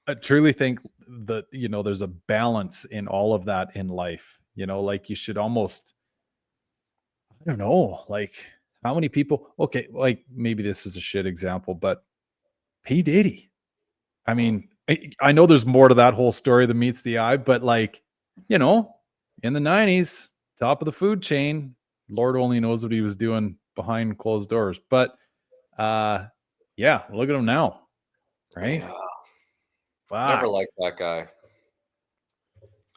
I truly think that, you know, there's a balance in all of that in life. You know, like you should almost, I don't know, like how many people, okay, like maybe this is a shit example, but P. Diddy. I mean, I know there's more to that whole story than meets the eye, but like, you know, in the 90s, top of the food chain, Lord only knows what he was doing behind closed doors. But yeah, look at him now. Right? yeah, never Fuck. liked that guy.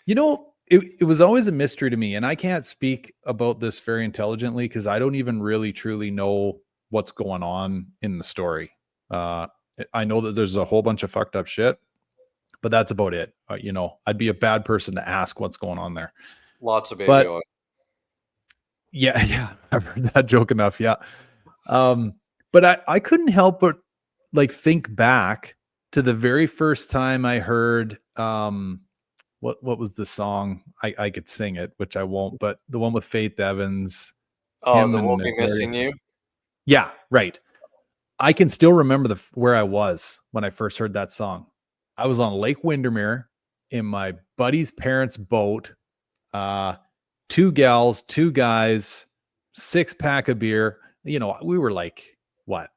You know, it was always a mystery to me, and I can't speak about this very intelligently because I don't even really truly know what's going on in the story. I know that there's a whole bunch of fucked up shit, but that's about it. I'd be a bad person to ask what's going on there. Lots of baby But oil. yeah, I've heard that joke enough. Yeah. But I couldn't help but like think back to the very first time I heard what was the song? I could sing it, which I won't, but the one with Faith Evans, Oh, him the We'll and Be Missing You. Yeah, right. I can still remember where I was when I first heard that song. I was on Lake Windermere in my buddy's parents' boat. 2 gals, 2 guys, 6-pack of beer. We were like, what,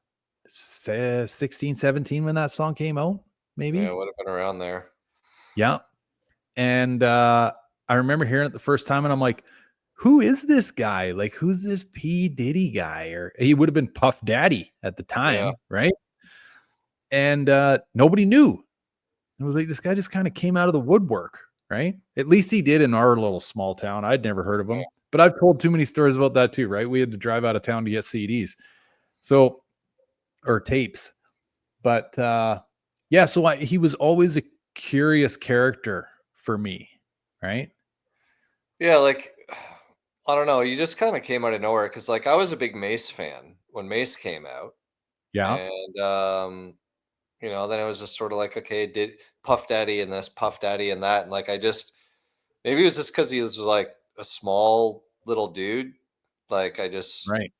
16, 17 when that song came out, maybe? Yeah, it would have been around there. Yeah. And I remember hearing it the first time, and I'm like, who is this guy? Like, who's this P. Diddy guy? Or he would have been Puff Daddy at the time, right? And nobody knew. It was like, this guy just kind of came out of the woodwork, right? At least he did in our little small town. I'd never heard of him, but I've told too many stories about that too, right? We had to drive out of town to get CDs, or tapes. But yeah, so he was always a curious character for me, right? Yeah, like, I don't know. You just kind of came out of nowhere because, like, I was a big Mace fan when Mace came out. Yeah. And, then it was just sort of like, okay, did Puff Daddy and this, Puff Daddy and that. And, like, maybe it was just because he was like a small little dude. Like, I just, Right.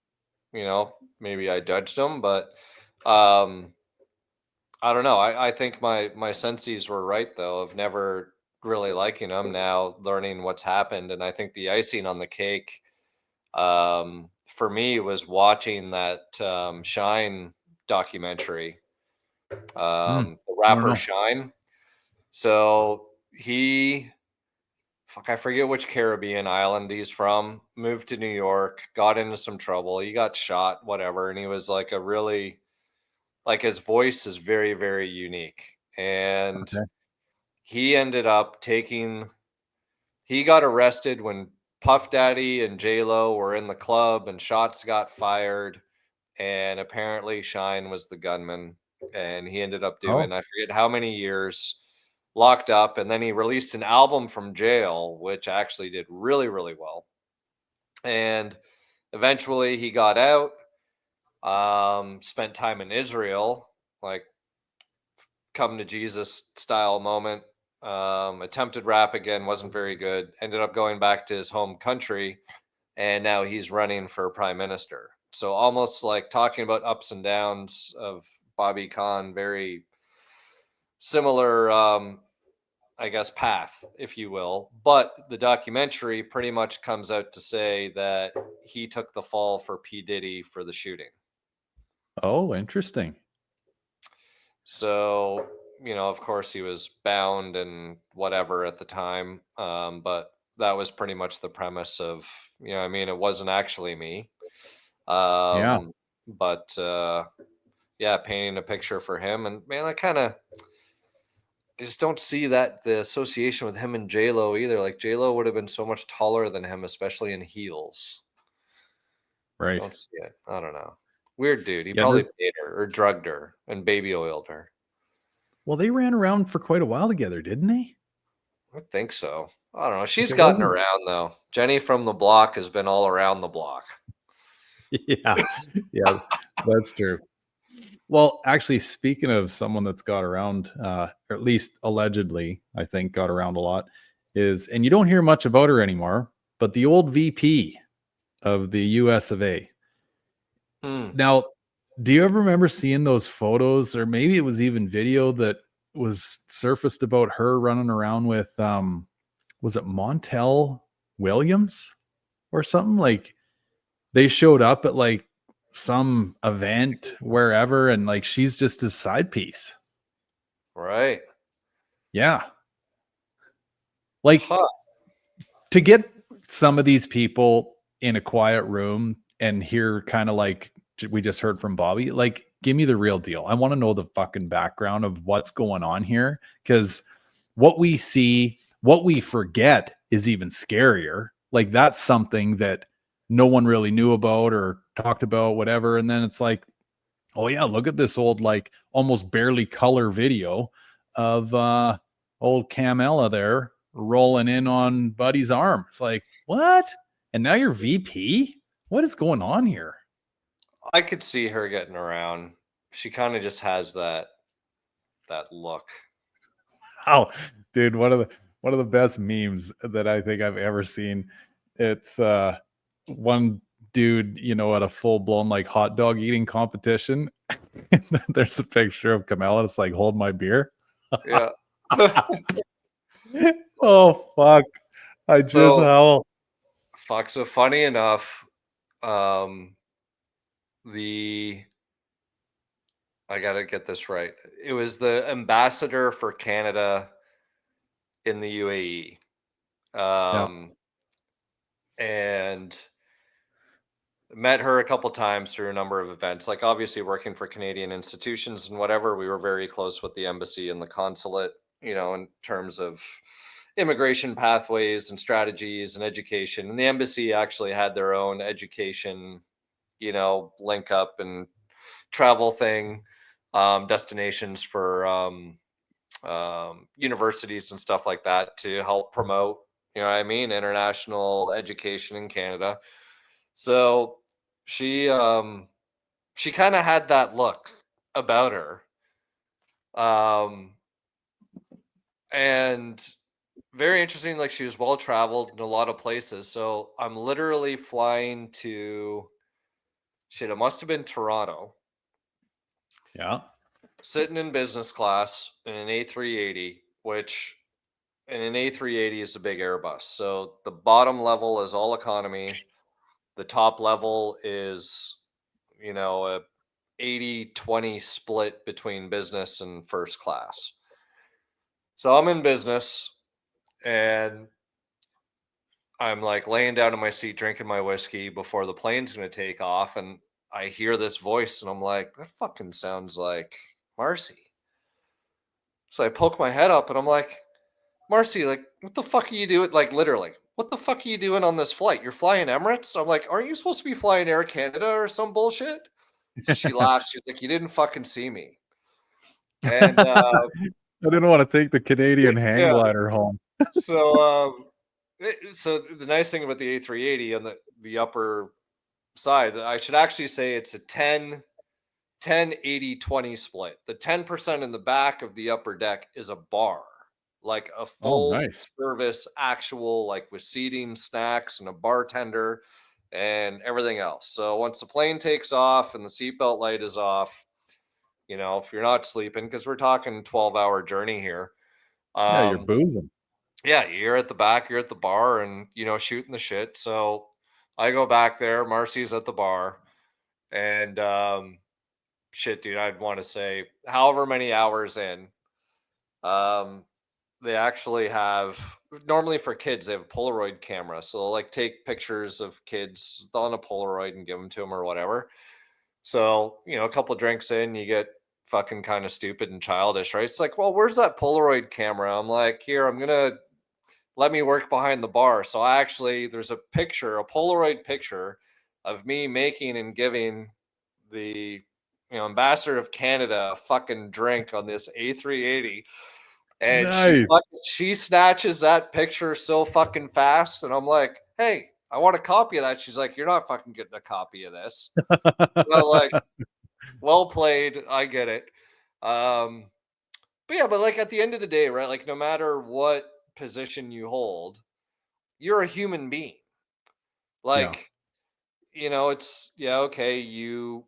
maybe I judged him. But um, I don't know. I think my senses were right, though, of never really liking him. Now learning what's happened. And I think the icing on the cake for me was watching that Shine documentary, the rapper Shine. So I forget which Caribbean island he's from, moved to New York, got into some trouble. He got shot, whatever. And he was like like his voice is very, very unique. And he ended up he got arrested when Puff Daddy and J-Lo were in the club and shots got fired. And apparently Shine was the gunman. And he ended up doing, I forget how many years locked up. And then he released an album from jail, which actually did really, really well. And eventually he got out, spent time in Israel, like come to Jesus style moment. Attempted rap again, wasn't very good. Ended up going back to his home country, and now he's running for prime minister. So almost like talking about ups and downs of Bobby Khan, very similar, I guess, path, if you will. But the documentary pretty much comes out to say that he took the fall for P. Diddy for the shooting. Oh, interesting. So, of course he was bound and whatever at the time. But that was pretty much the premise of, it wasn't actually me. Yeah. But yeah, painting a picture for him. And man, I just don't see the association with him and J-Lo either. Like J-Lo would have been so much taller than him, especially in heels. Right. Don't see it. I don't know. Weird dude. He Yeah, probably paid her or drugged her and baby oiled her. Well, they ran around for quite a while together, didn't they? I think so. I don't know. She's it gotten wasn't- around though. Jenny from the block has been all around the block. Yeah. Yeah, that's true. Well, actually, speaking of someone that's got around, or at least allegedly, I think got around a lot, and you don't hear much about her anymore, but the old VP of the US of A. Now, do you ever remember seeing those photos, or maybe it was even video that was surfaced about her running around with, was it Montel Williams or something? Like they showed up at like some event wherever, and like she's just a side piece. Right. Yeah. Like to get some of these people in a quiet room and hear kind of like we just heard from Bobby, like give me the real deal. I want to know the fucking background of what's going on here, because what we see, what we forget is even scarier. Like that's something that no one really knew about or talked about, whatever. And then it's like, oh yeah, look at this old, like almost barely color video of old Camella there rolling in on Buddy's arm. It's like, what? And now you're VP? What is going on here? I could see her getting around. She kind of just has that look. Oh, dude, one of the best memes that I think I've ever seen. It's one dude, you know, at a full blown like hot dog eating competition. And then there's a picture of Camilla. It's like, hold my beer. Yeah. Oh fuck! I just So how so funny enough, the I gotta get this right. It was the ambassador for Canada in the UAE. yeah And met her a couple times through a number of events. Like obviously working for Canadian institutions and whatever, we were very close with the embassy and the consulate, you know, in terms of immigration pathways and strategies and education. And the embassy actually had their own education, you know, link up and travel thing, destinations for universities and stuff like that to help promote, you know what I mean, international education in Canada. So she kind of had that look about her. Um and very interesting, like she was well traveled in a lot of places. So I'm literally flying to shit, it must have been Toronto, yeah sitting in business class in an A380, which and an A380 is a big Airbus. So the bottom level is all economy. The top level is, you know, a 80-20 split between business and first class. So I'm in business and I'm like laying down in my seat drinking my whiskey before the plane's going to take off. And I hear this voice and I'm like, that fucking sounds like Marcy. So I poke my head up and I'm like, Marcy, like, what the fuck are you doing? Like, literally, what the fuck are you doing on this flight? You're flying Emirates? I'm like, aren't you supposed to be flying Air Canada or some bullshit? So she laughs. She's like, you didn't fucking see me. And I didn't want to take the Canadian hang yeah, glider home. so so the nice thing about the A380 on the upper side, I should actually say it's a 10-80-20 split. The 10% in the back of the upper deck is a bar, like a Oh, full nice. service, actual, like with seating, snacks, and a bartender and everything else. So once the plane takes off and the seatbelt light is off, you know, if you're not sleeping, because we're talking 12-hour journey here. Yeah, you're Um, boozing. yeah, you're at the back, you're at the bar and, you know, shooting the shit. So I go back there, Marcy's at the bar, and shit, dude, I'd want to say however many hours in, um, they actually have, normally for kids, they have a Polaroid camera. So they'll like take pictures of kids on a Polaroid and give them to them or whatever. So, you know, a couple drinks in, you get fucking kind of stupid and childish, right? It's like, well, where's that Polaroid camera? I'm like, here, I'm gonna let me work behind the bar. So I actually, there's a picture, a Polaroid picture of me making and giving the, you know, ambassador of Canada a fucking drink on this A380. And Nice. she snatches that picture so fucking fast. And I'm like, hey, I want a copy of that. She's like, you're not fucking getting a copy of this. So like, well played. I get it. Um, but yeah, but like at the end of the day, right? Like no matter what position you hold, you're a human being. Yeah. Like, you know, it's yeah, okay, you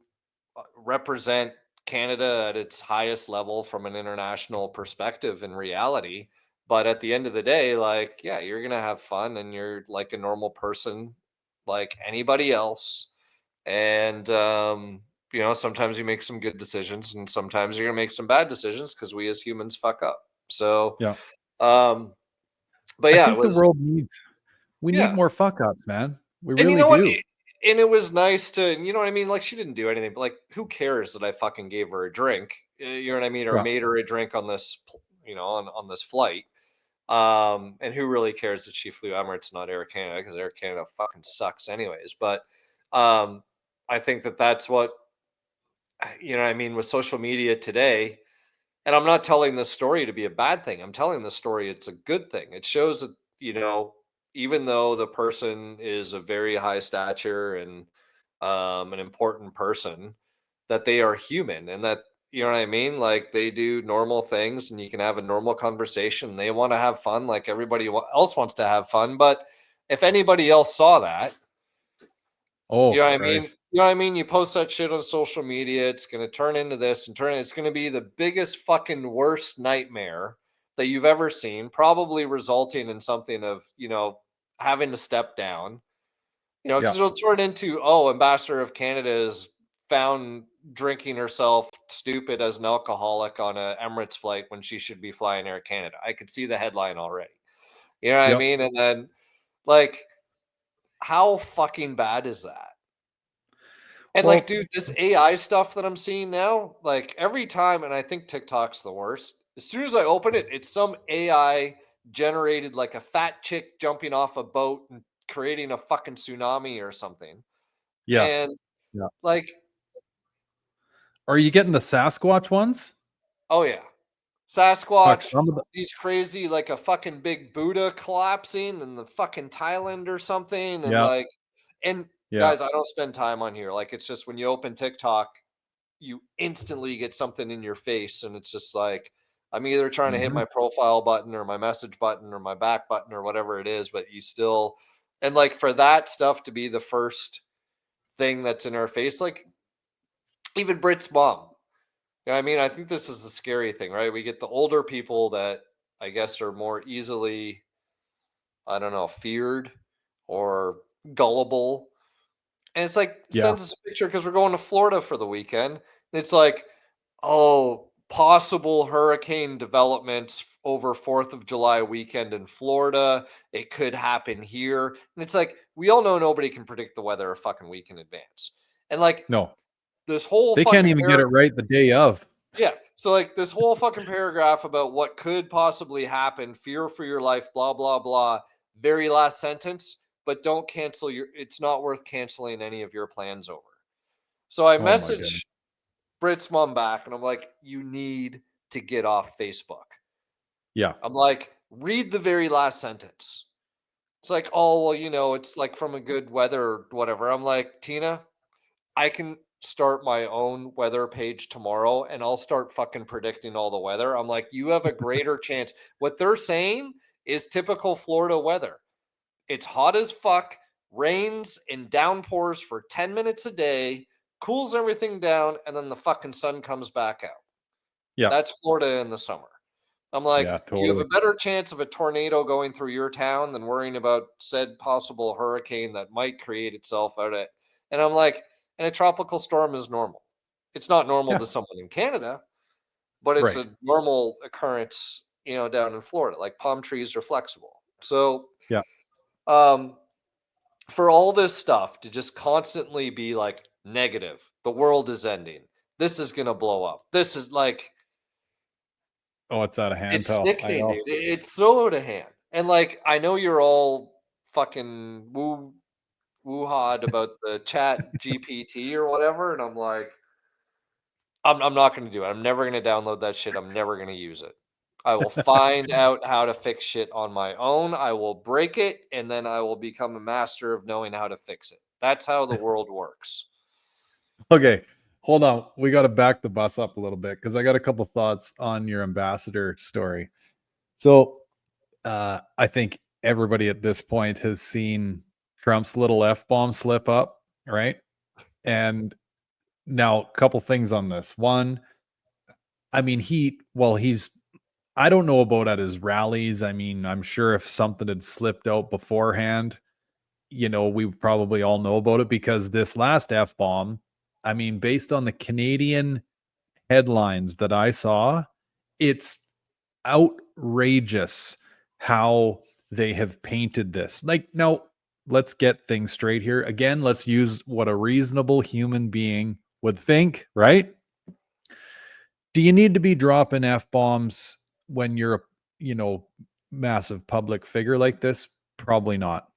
represent Canada at its highest level from an international perspective in reality. But at the end of the day, like, yeah, you're gonna have fun and you're like a normal person like anybody else. And you know, sometimes you make some good decisions and sometimes you're gonna make some bad decisions because we as humans fuck up. So Yeah. um, but I yeah, it think the was world needs we need yeah. more fuck ups, man. We And you really know what? do. And it was nice to, you know what I mean? Like she didn't do anything, but like who cares that I fucking gave her a drink? You know what I mean? Or Yeah. made her a drink on this, you know, on this flight. And who really cares that she flew Emirates, not Air Canada, because Air Canada fucking sucks anyways. But I think that that's what, you know what I mean, with social media today. And I'm not telling this story to be a bad thing. I'm telling this story, it's a good thing. It shows that, you know, even though the person is a very high stature and an important person, that they are human and that, you know what I mean? Like they do normal things and you can have a normal conversation. They want to have fun like everybody else wants to have fun. But if anybody else saw that, Oh, you know what I mean? Christ. You know what I mean? You post that shit on social media, it's going to turn into this and it's going to be the biggest fucking worst nightmare that you've ever seen, probably resulting in something of, you know, having to step down, you know, because Yeah. it'll turn into, oh, Ambassador of Canada is found drinking herself stupid as an alcoholic on a Emirates flight when she should be flying Air Canada. I could see the headline already. You know what I Yep. mean? And then, like, how fucking bad is that? And like, Well, dude, this AI stuff that I'm seeing now, like every time, and I think TikTok's the worst. As soon as I open it, it's some AI generated like a fat chick jumping off a boat and creating a fucking tsunami or something. yeah. And Yeah. like, Are you getting the Sasquatch ones? oh yeah, Fuck, Sasquatch, some of the, these crazy, like a fucking big Buddha collapsing in the fucking Thailand or something. And yeah. like, and Yeah. guys, I don't spend time on here. Like, it's just when you open TikTok, you instantly get something in your face and it's just like I'm either trying to hit Mhm. my profile button or my message button or my back button or whatever it is, but you still, and like for that stuff to be the first thing that's in our face, like even Brit's mom, you know what I mean? I think this is a scary thing, right? We get the older people that I guess are more easily, I don't know, feared or gullible. And it's like Yeah. sends us a picture because we're going to Florida for the weekend. And it's like, oh, possible hurricane developments over 4th of July weekend in Florida. It could happen here. And it's like, we all know nobody can predict the weather a fucking week in advance. And like No, this whole they can't fucking even get it right the day of. yeah. So like this whole fucking paragraph about what could possibly happen, fear for your life, blah, blah, blah. Very last sentence, but don't cancel it's not worth canceling any of your plans over. So I Oh my goodness. message Brit's mom back and I'm like, you need to get off Facebook. Yeah. I'm like, read the very last sentence. It's like, oh, well, you know, it's like from a good weather or whatever. I'm like, Tina, I can start my own weather page tomorrow and I'll start fucking predicting all the weather. I'm like, you have a greater chance. What they're saying is typical Florida weather. It's hot as fuck, rains and downpours for 10 minutes a day, cools everything down, and then the fucking sun comes back out. Yeah. That's Florida in the summer. I'm like, Yeah. you have Totally. a better chance of a tornado going through your town than worrying about said possible hurricane that might create itself out of it. And I'm like, and a tropical storm is normal. It's not normal Yeah. to someone in Canada, but it's Right. a normal occurrence, you know, down in Florida. Like palm trees are flexible. So, Yeah. um, for all this stuff to just constantly be like negative, the world is ending. This is gonna blow up. This is like Oh, it's out of hand, it's pal. I sickening, know. dude. It's so out of hand. And like I know you're all fucking woo-hawed about the chat GPT or whatever, and I'm like, I'm not gonna do it. I'm never gonna download that shit. I'm never gonna use it. I will find out how to fix shit on my own. I will break it, and then I will become a master of knowing how to fix it. That's how the world works. Okay. Hold on. We got to back the bus up a little bit because I got a couple thoughts on your ambassador story. So I think everybody at this point has seen Trump's little F bomb slip up, right? And now, a couple things on this. One, I mean, I don't know about at his rallies. I mean, I'm sure if something had slipped out beforehand, we probably all know about it because this last F bomb, I mean, based on the Canadian headlines that I saw, it's outrageous how they have painted this. Like, now, let's get things straight here. Again, let's use what a reasonable human being would think, right? Do you need to be dropping F bombs when you're, you know, massive public figure like this? Probably not.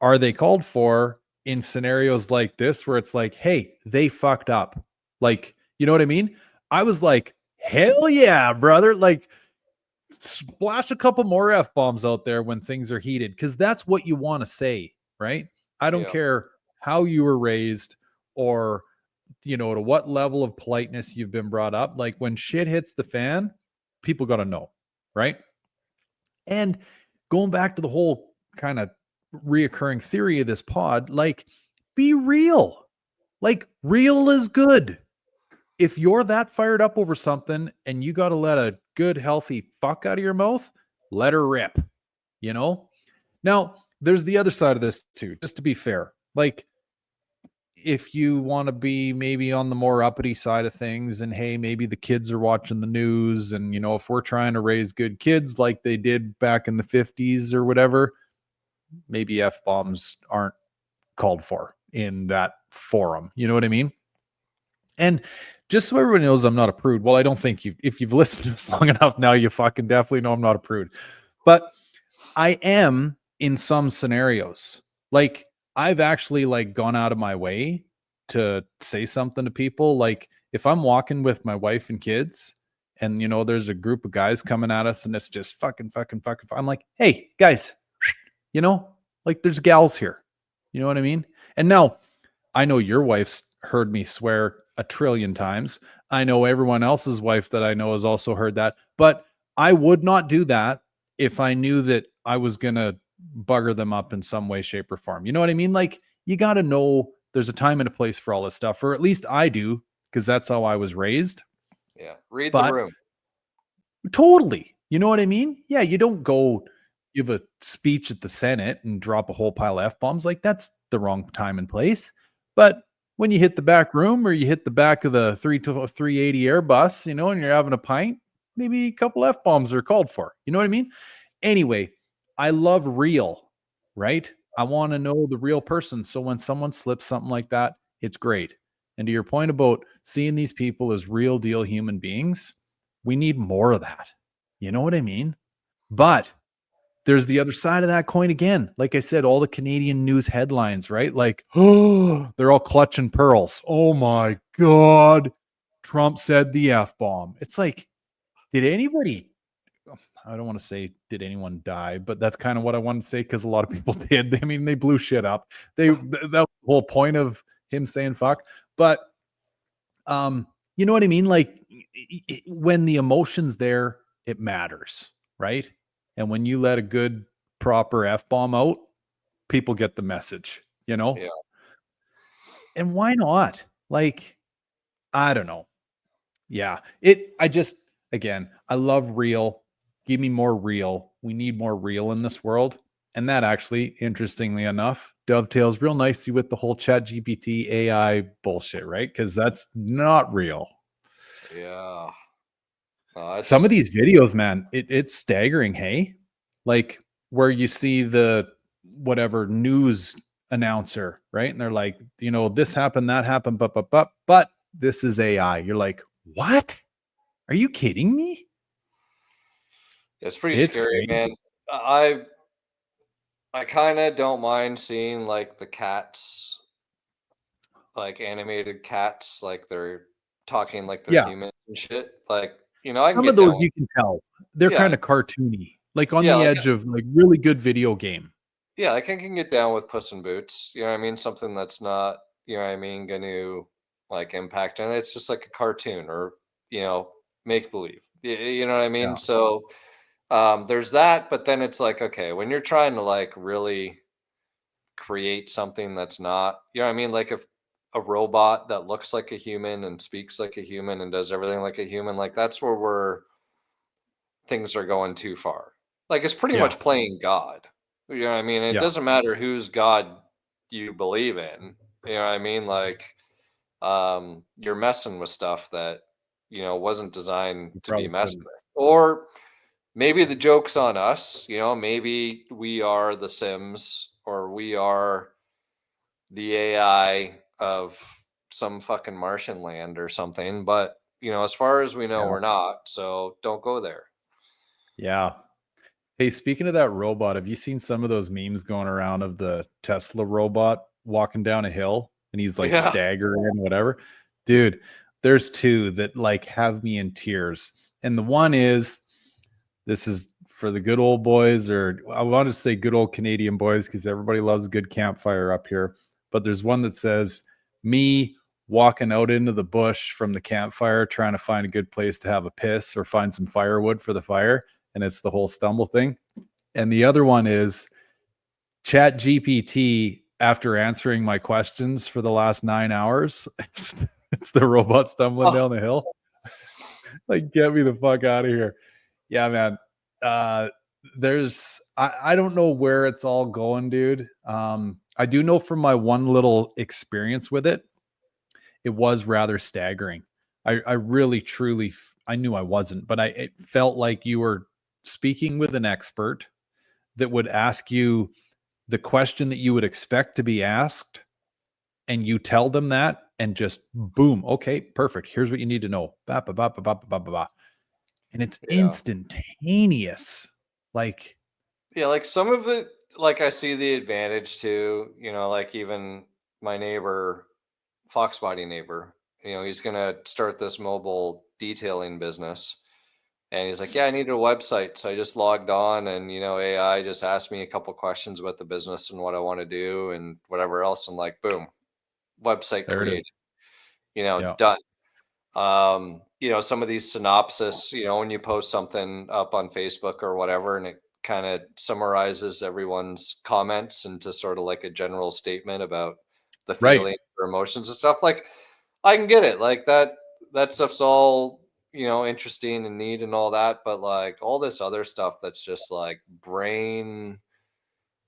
Are they called for in scenarios like this where it's like, hey, they fucked up? Like, you know what I mean? I was like, hell yeah, brother. Like, splash a couple more F-bombs out there when things are heated, because that's what you want to say, right? I don't Yeah. care how you were raised or, you know, to what level of politeness you've been brought up. Like, when shit hits the fan, people got to know, right? And going back to the whole kind of reoccurring theory of this pod, like, be real. Like, real is good. If you're that fired up over something and you got to let a good, healthy fuck out of your mouth, let her rip, you know? Now, there's the other side of this too, just to be fair. Like, if you want to be maybe on the more uppity side of things, and hey, maybe the kids are watching the news, and, you know, if we're trying to raise good kids like they did back in the 50s or whatever, maybe F-bombs aren't called for in that forum. You know what I mean? And just so everyone knows, I'm not a prude. Well, I don't think if you've listened to us long enough now, you fucking definitely know I'm not a prude. But I am in some scenarios. Like, I've actually like gone out of my way to say something to people. Like, if I'm walking with my wife and kids and, you know, there's a group of guys coming at us and it's just fucking. I'm like, hey, guys, you know, like, there's gals here. You know what I mean? And now I know your wife's heard me swear a trillion times. I know everyone else's wife that I know has also heard that. But I would not do that if I knew that I was going to bugger them up in some way, shape, or form. You know what I mean? Like, you got to know there's a time and a place for all this stuff, or at least I do, because that's how I was raised. Yeah. Read the But room. totally. You know what I mean? Yeah, you don't go give a speech at the Senate and drop a whole pile of F-bombs. Like, that's the wrong time and place. But when you hit the back room or you hit the back of the 380 Airbus, you know, and you're having a pint, maybe a couple F-bombs are called for. You know what I mean? Anyway, I love real, right? I want to know the real person. So when someone slips something like that, it's great. And to your point about seeing these people as real deal human beings, we need more of that. You know what I mean? But there's the other side of that coin again. Like I said, all the Canadian news headlines, right? Like, oh, they're all clutching pearls. Oh my God. Trump said the F bomb. It's like, did anybody, I don't want to say did anyone die, but that's kind of what I wanted to say, because a lot of people did. I mean, they blew shit up. That was the whole point of him saying fuck. But you know what I mean? Like, when the emotion's there, it matters, right? And when you let a good, proper F bomb out, people get the message, you know? Yeah. And why not? Like, I don't know. Yeah. Again, I love real. Give me more real. We need more real in this world. And that actually, interestingly enough, dovetails real nicely with the whole Chat GPT AI bullshit, right? Because that's not real. Yeah. Some of these videos, man, it's staggering. Hey, like, where you see the whatever news announcer, right? And they're like, you know, this happened, that happened, but this is AI. You're like, what? Are you kidding me? It's pretty It's scary, crazy. man. I kind of don't mind seeing like the cats, like animated cats, like they're talking like they're Yeah. human and shit. Like, I can Some of get those down with. you can tell. They're Yeah, kind of cartoony, like on yeah, the like edge of like really good video game. yeah, like I can get down with Puss in Boots. You know what I mean? Something that's not, going to like impact, and it's just like a cartoon or make believe. You know what I mean? Yeah. So there's that, but then it's like, okay, when you're trying to like really create something that's not, you know what I mean? Like if a robot that looks like a human and speaks like a human and does everything like a human, like that's where things are going too far. Like it's pretty Yeah. much playing God. You know what I mean? It Yeah. doesn't matter whose God you believe in. You know what I mean? Like you're messing with stuff that, wasn't designed You to be probably messed couldn't. with. Or maybe the joke's on us, maybe we are the Sims or we are the AI of some fucking Martian land or something. But, as far as we know, Yeah. we're not. So don't go there. Yeah. Hey, speaking of that robot, have you seen some of those memes going around of the Tesla robot walking down a hill and he's like Yeah. staggering, whatever? Dude, there's two that like have me in tears. And the one is, this is for the good old boys, or I want to say good old Canadian boys because everybody loves a good campfire up here. But there's one that says, me walking out into the bush from the campfire trying to find a good place to have a piss or find some firewood for the fire. And it's the whole stumble thing. And the other one is Chat GPT after answering my questions for the last 9 hours. It's the robot stumbling down the hill. Like, get me the fuck out of here. Yeah, man. I don't know where it's all going, dude. I do know from my one little experience with it, it was rather staggering. I really truly I knew I wasn't, but it felt like you were speaking with an expert that would ask you the question that you would expect to be asked, and you tell them that, and just boom, okay, perfect. Here's what you need to know. Ba, ba, ba, ba, ba, ba, ba, ba. And it's instantaneous. Like, Yeah, like some of it, like I see the advantage too, like even my neighbor, Fox Body neighbor, he's gonna start this mobile detailing business. And he's like, yeah, I needed a website. So I just logged on and, AI just asked me a couple questions about the business and what I want to do and whatever else. And like, boom, website there it created, is. Yeah. done. Some of these synopsis, when you post something up on Facebook or whatever, and it kind of summarizes everyone's comments into sort of like a general statement about the Right. feeling or emotions and stuff. Like, I can get it. Like that stuff's all, interesting and neat and all that. But like all this other stuff that's just like brain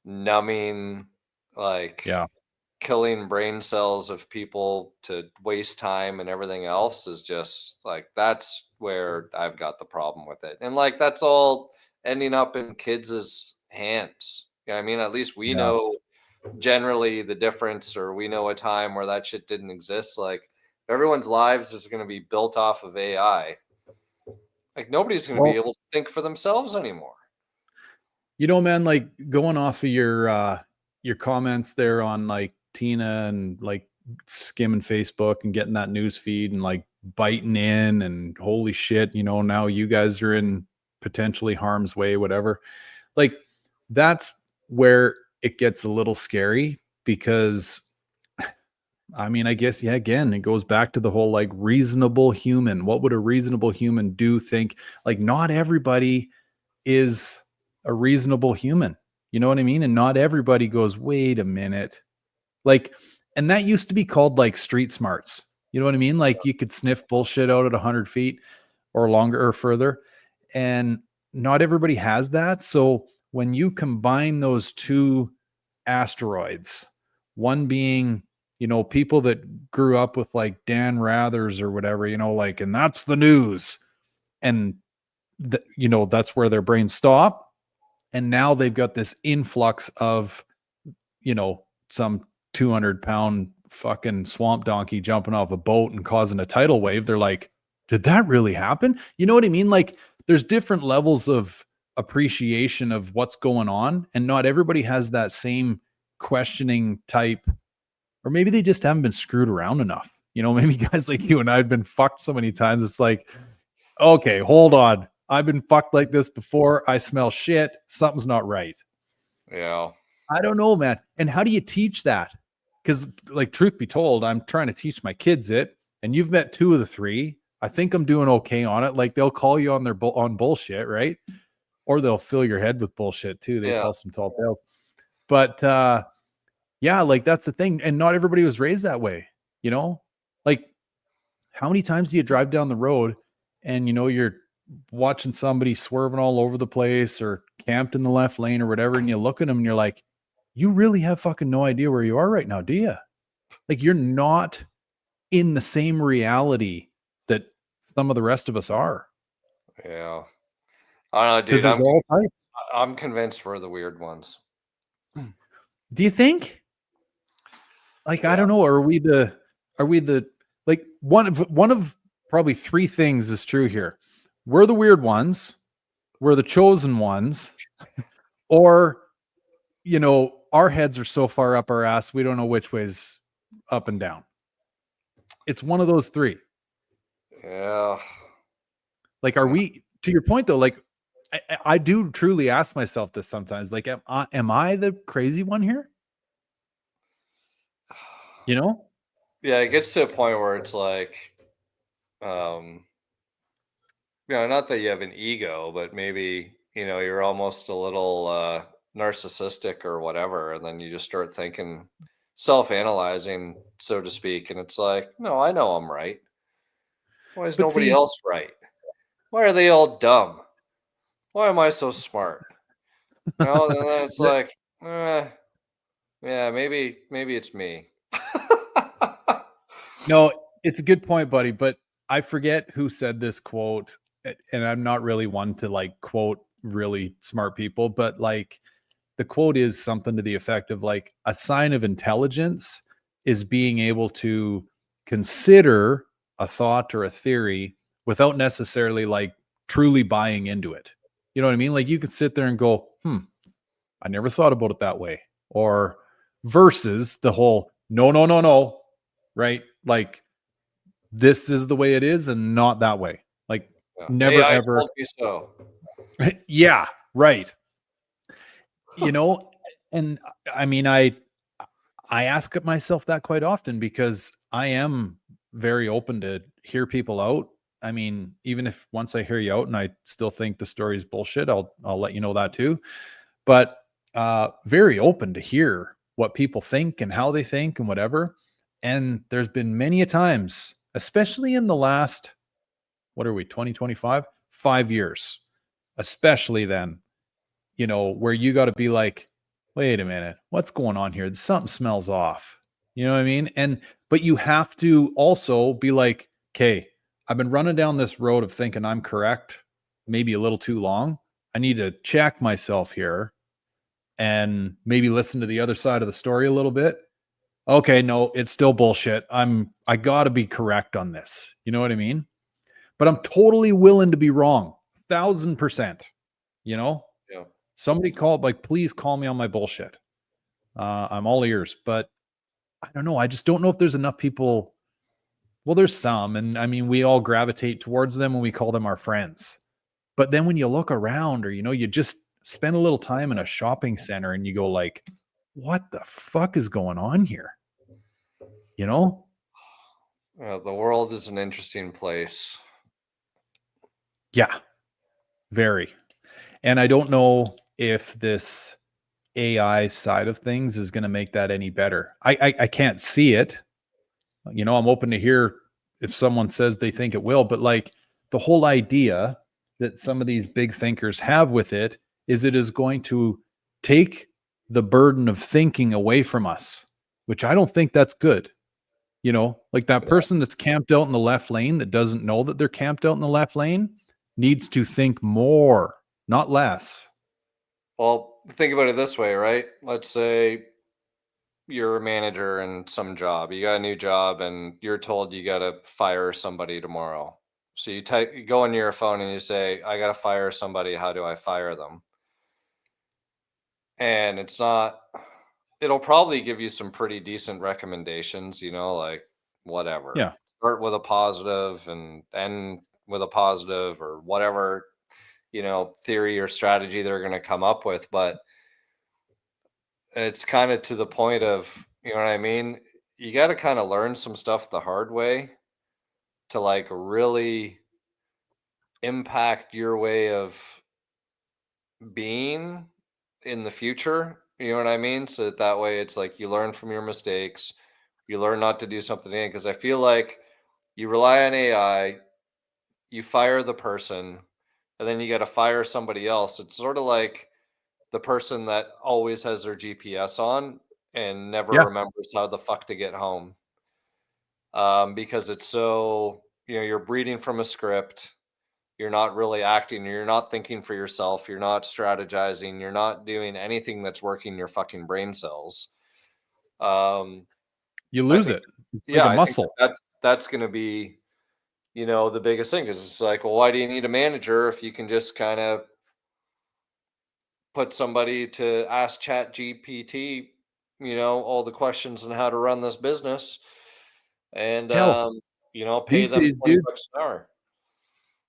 numbing, like Yeah. killing brain cells of people to waste time and everything else is just like that's where I've got the problem with it. And like that's all ending up in kids' hands. I mean, at least we Yeah. know generally the difference, or we know a time where that shit didn't exist. Like everyone's lives is going to be built off of AI. Like nobody's going to be Well, able to think for themselves anymore. man, like going off of your comments there on like Tina and like skimming Facebook and getting that news feed and like biting in and holy shit, now you guys are in potentially harm's way, whatever. Like that's where it gets a little scary because I mean, I guess, yeah, again, it goes back to the whole like reasonable human. What would a reasonable human do? Think like not everybody is a reasonable human. You know what I mean? And not everybody goes, wait a minute. Like, and that used to be called like street smarts. You know what I mean? Like you could sniff bullshit out at 100 feet or longer or further. And not everybody has that. So when you combine those two asteroids, one being, people that grew up with like Dan Rathers or whatever, like, and that's the news. And, that's where their brains stop. And now they've got this influx of, some 200-pound fucking swamp donkey jumping off a boat and causing a tidal wave. They're like, did that really happen? You know what I mean? Like there's different levels of appreciation of what's going on. And not everybody has that same questioning type, or maybe they just haven't been screwed around enough. Maybe guys like you and I have been fucked so many times. It's like, okay, hold on. I've been fucked like this before. I smell shit. Something's not right. Yeah. I don't know, man. And how do you teach that? Because, like, truth be told, I'm trying to teach my kids it, and you've met two of the three. I think I'm doing okay on it. Like, they'll call you on their on bullshit, right? Or they'll fill your head with bullshit too. They tell some tall tales. But yeah, like that's the thing. And not everybody was raised that way, Like, how many times do you drive down the road and you're watching somebody swerving all over the place or camped in the left lane or whatever, and you look at them and you're like, you really have fucking no idea where you are right now, do you? Like you're not in the same reality that some of the rest of us are. Yeah. I don't know, Because dude. there's all types. I'm convinced we're the weird ones. Do you think? Like, I don't know. Are we the like one of probably three things is true here. We're the weird ones. We're the chosen ones. or, you know, our heads are so far up our ass, we don't know which way's up and down. It's one of those three. Yeah. Like, are we, to your point though, like, I do truly ask myself this sometimes, like, am I the crazy one here? You know? Yeah, it gets to a point where it's like, not that you have an ego, but maybe, you're almost a little narcissistic or whatever. And then you just start thinking, self-analyzing, so to speak. And it's like, no, I know I'm right. Why is But nobody see, else right? Why are they all dumb? Why am I so smart? And then it's that, like, yeah, maybe it's me. no, it's a good point, buddy. But I forget who said this quote, and I'm not really one to like quote really smart people, but like the quote is something to the effect of like, a sign of intelligence is being able to consider a thought or a theory without necessarily like truly buying into it. You know what I mean? Like, you could sit there and go, I never thought about it that way. Or versus the whole no, no, no, no, right? Like, this is the way it is and not that way. Like, Yeah. never AI ever. told me so. Yeah, right. You know, and I mean, I ask myself that quite often because I am very open to hear people out. I mean, even if once I hear you out and I still think the story is bullshit, I'll let you know that too. But very open to hear what people think and how they think and whatever. And there's been many a times, especially in the last, what are we, 2025, 5 years, especially then, you know, where you got to be like, wait a minute, what's going on here? Something smells off. You know what I mean? And, but you have to also be like, okay, I've been running down this road of thinking I'm correct, maybe a little too long. I need to check myself here and maybe listen to the other side of the story a little bit. Okay, no, it's still bullshit. I got to be correct on this. You know what I mean? But I'm totally willing to be wrong. 1,000%. You know? Yeah. Somebody called, like, please call me on my bullshit. I'm all ears, but I don't know. I just don't know if there's enough people. Well, there's some, and I mean, we all gravitate towards them when we call them our friends. But then when you look around, or you just spend a little time in a shopping center and you go like, what the fuck is going on here? You know? The world is an interesting place. Yeah, very. And I don't know if this AI side of things is going to make that any better. I can't see it. I'm open to hear if someone says they think it will, but like, the whole idea that some of these big thinkers have with it is going to take the burden of thinking away from us, which I don't think that's good. Like that Yeah. person that's camped out in the left lane that doesn't know that they're camped out in the left lane needs to think more, not less. Well, think about it this way, right? Let's say you're a manager in some job. You got a new job and you're told you got to fire somebody tomorrow. So you go into your phone and you say, I got to fire somebody. How do I fire them? And it'll probably give you some pretty decent recommendations, like whatever. Yeah. Start with a positive and end with a positive or whatever, theory or strategy they're going to come up with. But it's kind of to the point of, you know what I mean? You got to kind of learn some stuff the hard way to like really impact your way of being in the future. You know what I mean? So that way it's like you learn from your mistakes, you learn not to do something again. Because I feel like you rely on AI, you fire the person, and then you got to fire somebody else. It's sort of like the person that always has their GPS on and never Yeah. remembers how the fuck to get home. Because it's so, you're breeding from a script. You're not really acting. You're not thinking for yourself. You're not strategizing. You're not doing anything that's working your fucking brain cells. Um, You I lose think, it. It's like yeah, a I think muscle. that's going to be, the biggest thing. Because it's like, well, why do you need a manager if you can just kind of put somebody to ask Chat GPT, all the questions on how to run this business, and Hell, pay these them days, 20 dude, bucks an hour.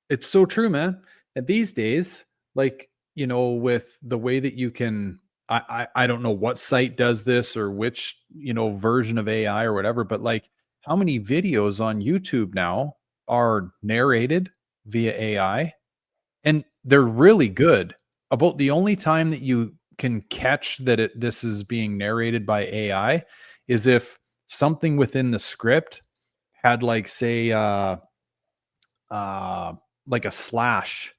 it's so true, man. And these days, like, with the way that you can, I don't know what site does this or which, version of AI or whatever, but like how many videos on YouTube now are narrated via AI, and they're really good. About the only time that you can catch that this is being narrated by AI is if something within the script had, like, say, uh like a slash,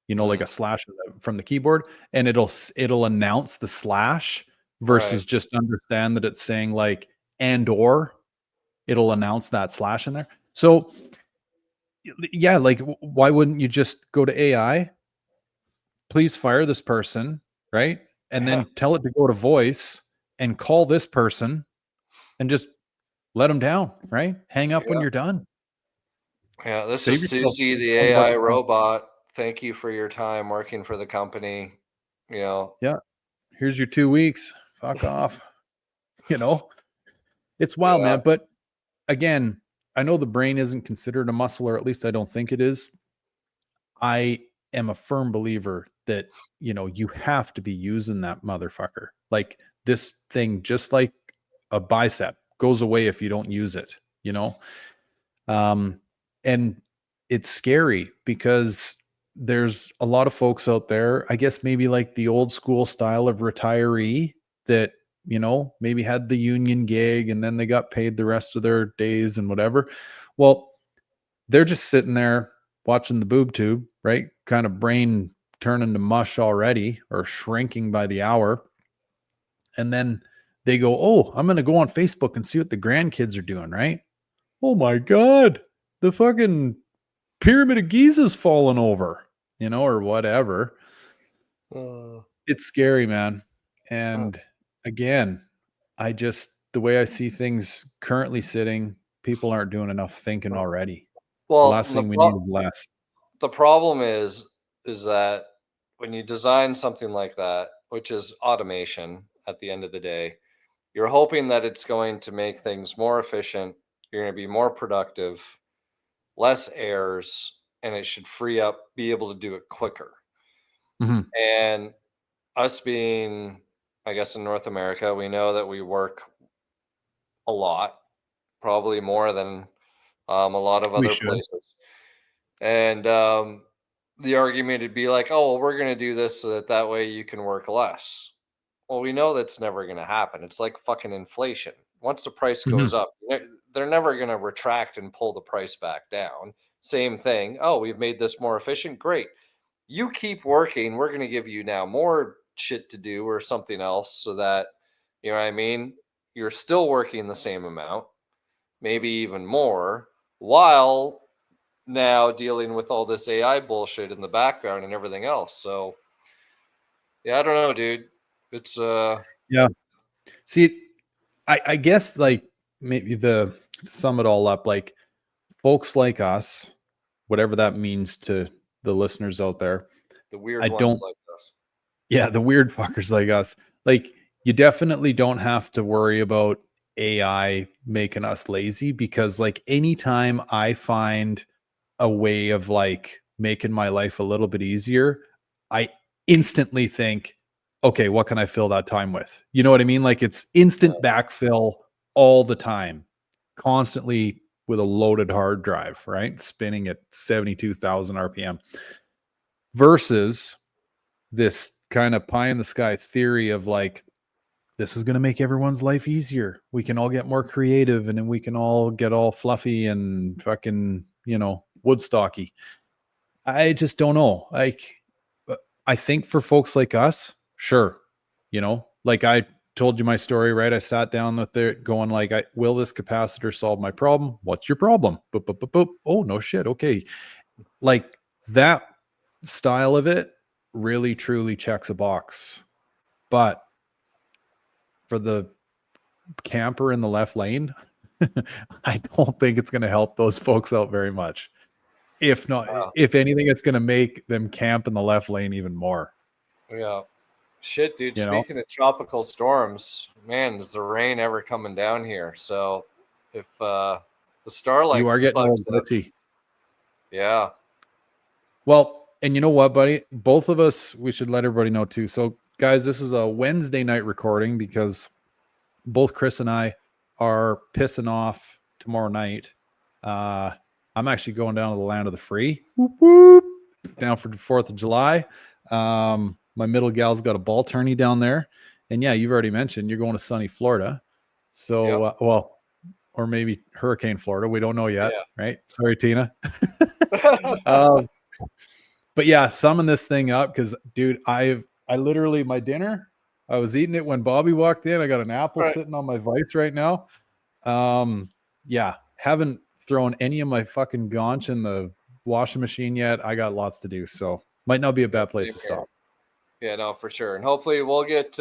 like Mm, a slash from the keyboard, and it'll announce the slash right. versus just understand that it's saying, like, and or it'll announce that slash in there. So yeah, like, why wouldn't you just go to AI, please fire this person, right? And Yeah. then tell it to go to voice and call this person and just let them down, right? Hang up when Yeah. you're done. Yeah. This Save is yourself Susie, the 20 bucks AI an hour. robot. Thank you for your time working for the company. You know, Yeah. Here's your 2 weeks. Fuck off. You know, it's wild, yeah. man. But again, I know the brain isn't considered a muscle, or at least I don't think it is. I am a firm believer that, you have to be using that motherfucker. Like, this thing, just like a bicep, goes away if you don't use it, you know? Um, and it's scary because there's a lot of folks out there, I guess maybe like the old school style of retiree that, maybe had the union gig and then they got paid the rest of their days and whatever. Well, they're just sitting there watching the boob tube, right? Kind of brain turning to mush already or shrinking by the hour. And then they go, "Oh, I'm going to go on Facebook and see what the grandkids are doing," right? Oh my God, the fucking Pyramid of Giza's fallen over, or whatever. Uh, It's scary, man. uh, And again, the way I see things currently sitting, people aren't doing enough thinking uh. already. The Well, last thing we need is less. the problem is that when you design something like that, which is automation at the end of the day, you're hoping that it's going to make things more efficient, you're going to be more productive, less errors, and it should be able to do it quicker. Mhm. And us being, I guess, in North America, we know that we work a lot, probably more than a lot of We other should. places. And the argument would be like, oh, well, we're going to do this so that way you can work less. Well, we know that's never going to happen. It's like fucking inflation. Once the price Mhm. goes up, they're never going to retract and pull the price back down. Same thing. Oh, we've made this more efficient. Great. You keep working. We're going to give you now more shit to do or something else so that, you know what I mean? You're still working the same amount, maybe even more, while now dealing with all this AI bullshit in the background and everything else. So, yeah, I don't know, dude. It's Yeah. See, I guess, like, maybe to sum it all up, like, folks like us, whatever that means to the listeners out there, the weird I ones don't like us. yeah, the weird fuckers like us. Like, you definitely don't have to worry about AI making us lazy, because, like, anytime I find a way of, like, making my life a little bit easier, I instantly think, okay, what can I fill that time with? You know what I mean? Like, it's instant backfill all the time, constantly with a loaded hard drive, right? Spinning at 72,000 RPM versus this kind of pie in the sky theory of, like, this is going to make everyone's life easier. We can all get more creative, and then we can all get all fluffy and fucking, Woodstocky. I just don't know. Like, I think for folks like us, sure. Like I told you my story, right? I sat down with it going, like, will this capacitor solve my problem? What's your problem? Boop, boop, boop, boop. Oh, no shit. Okay. Like, that style of it really truly checks a box. But for the camper in the left lane, I don't think it's going to help those folks out very much. If not, Uh, if anything, it's going to make them camp in the left lane even more. yeah. Shit, dude. You know? Speaking of tropical storms, man, is the rain ever coming down here? So if the starlight You are getting a bugs little up, glitchy. yeah, Well, and you know what, buddy? Both of us, we should let everybody know too. So, guys, this is a Wednesday night recording because both Chris and I are pissing off tomorrow night. I'm actually going down to the land of the free. Whoop, whoop, down for the 4th of July. My middle gal's got a ball tourney down there. And yeah, you've already mentioned you're going to sunny Florida. So, Yep. well, or maybe Hurricane Florida. We don't know yet, Yeah. right? Sorry, Tina. But yeah, summing this thing up because, dude, I literally my dinner. I was eating it when Bobby walked in. I got an apple Right. sitting on my vice right now. Yeah, haven't thrown any of my fucking gaunch in the washing machine yet. I got lots to do, so might not be a bad place to Same here. stop. Yeah, no, for sure. And hopefully we'll get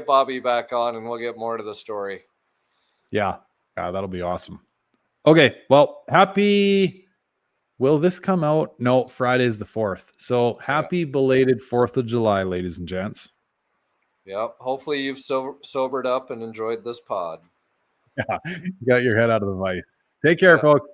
Bobby back on and we'll get more to the story. Yeah, that'll be awesome. Okay, well, happy. Will this come out? No, Friday's the 4th. So happy belated 4th of July, ladies and gents. Yep. Hopefully you've sobered up and enjoyed this pod. Yeah, you got your head out of the vice. Take care, Yeah. folks.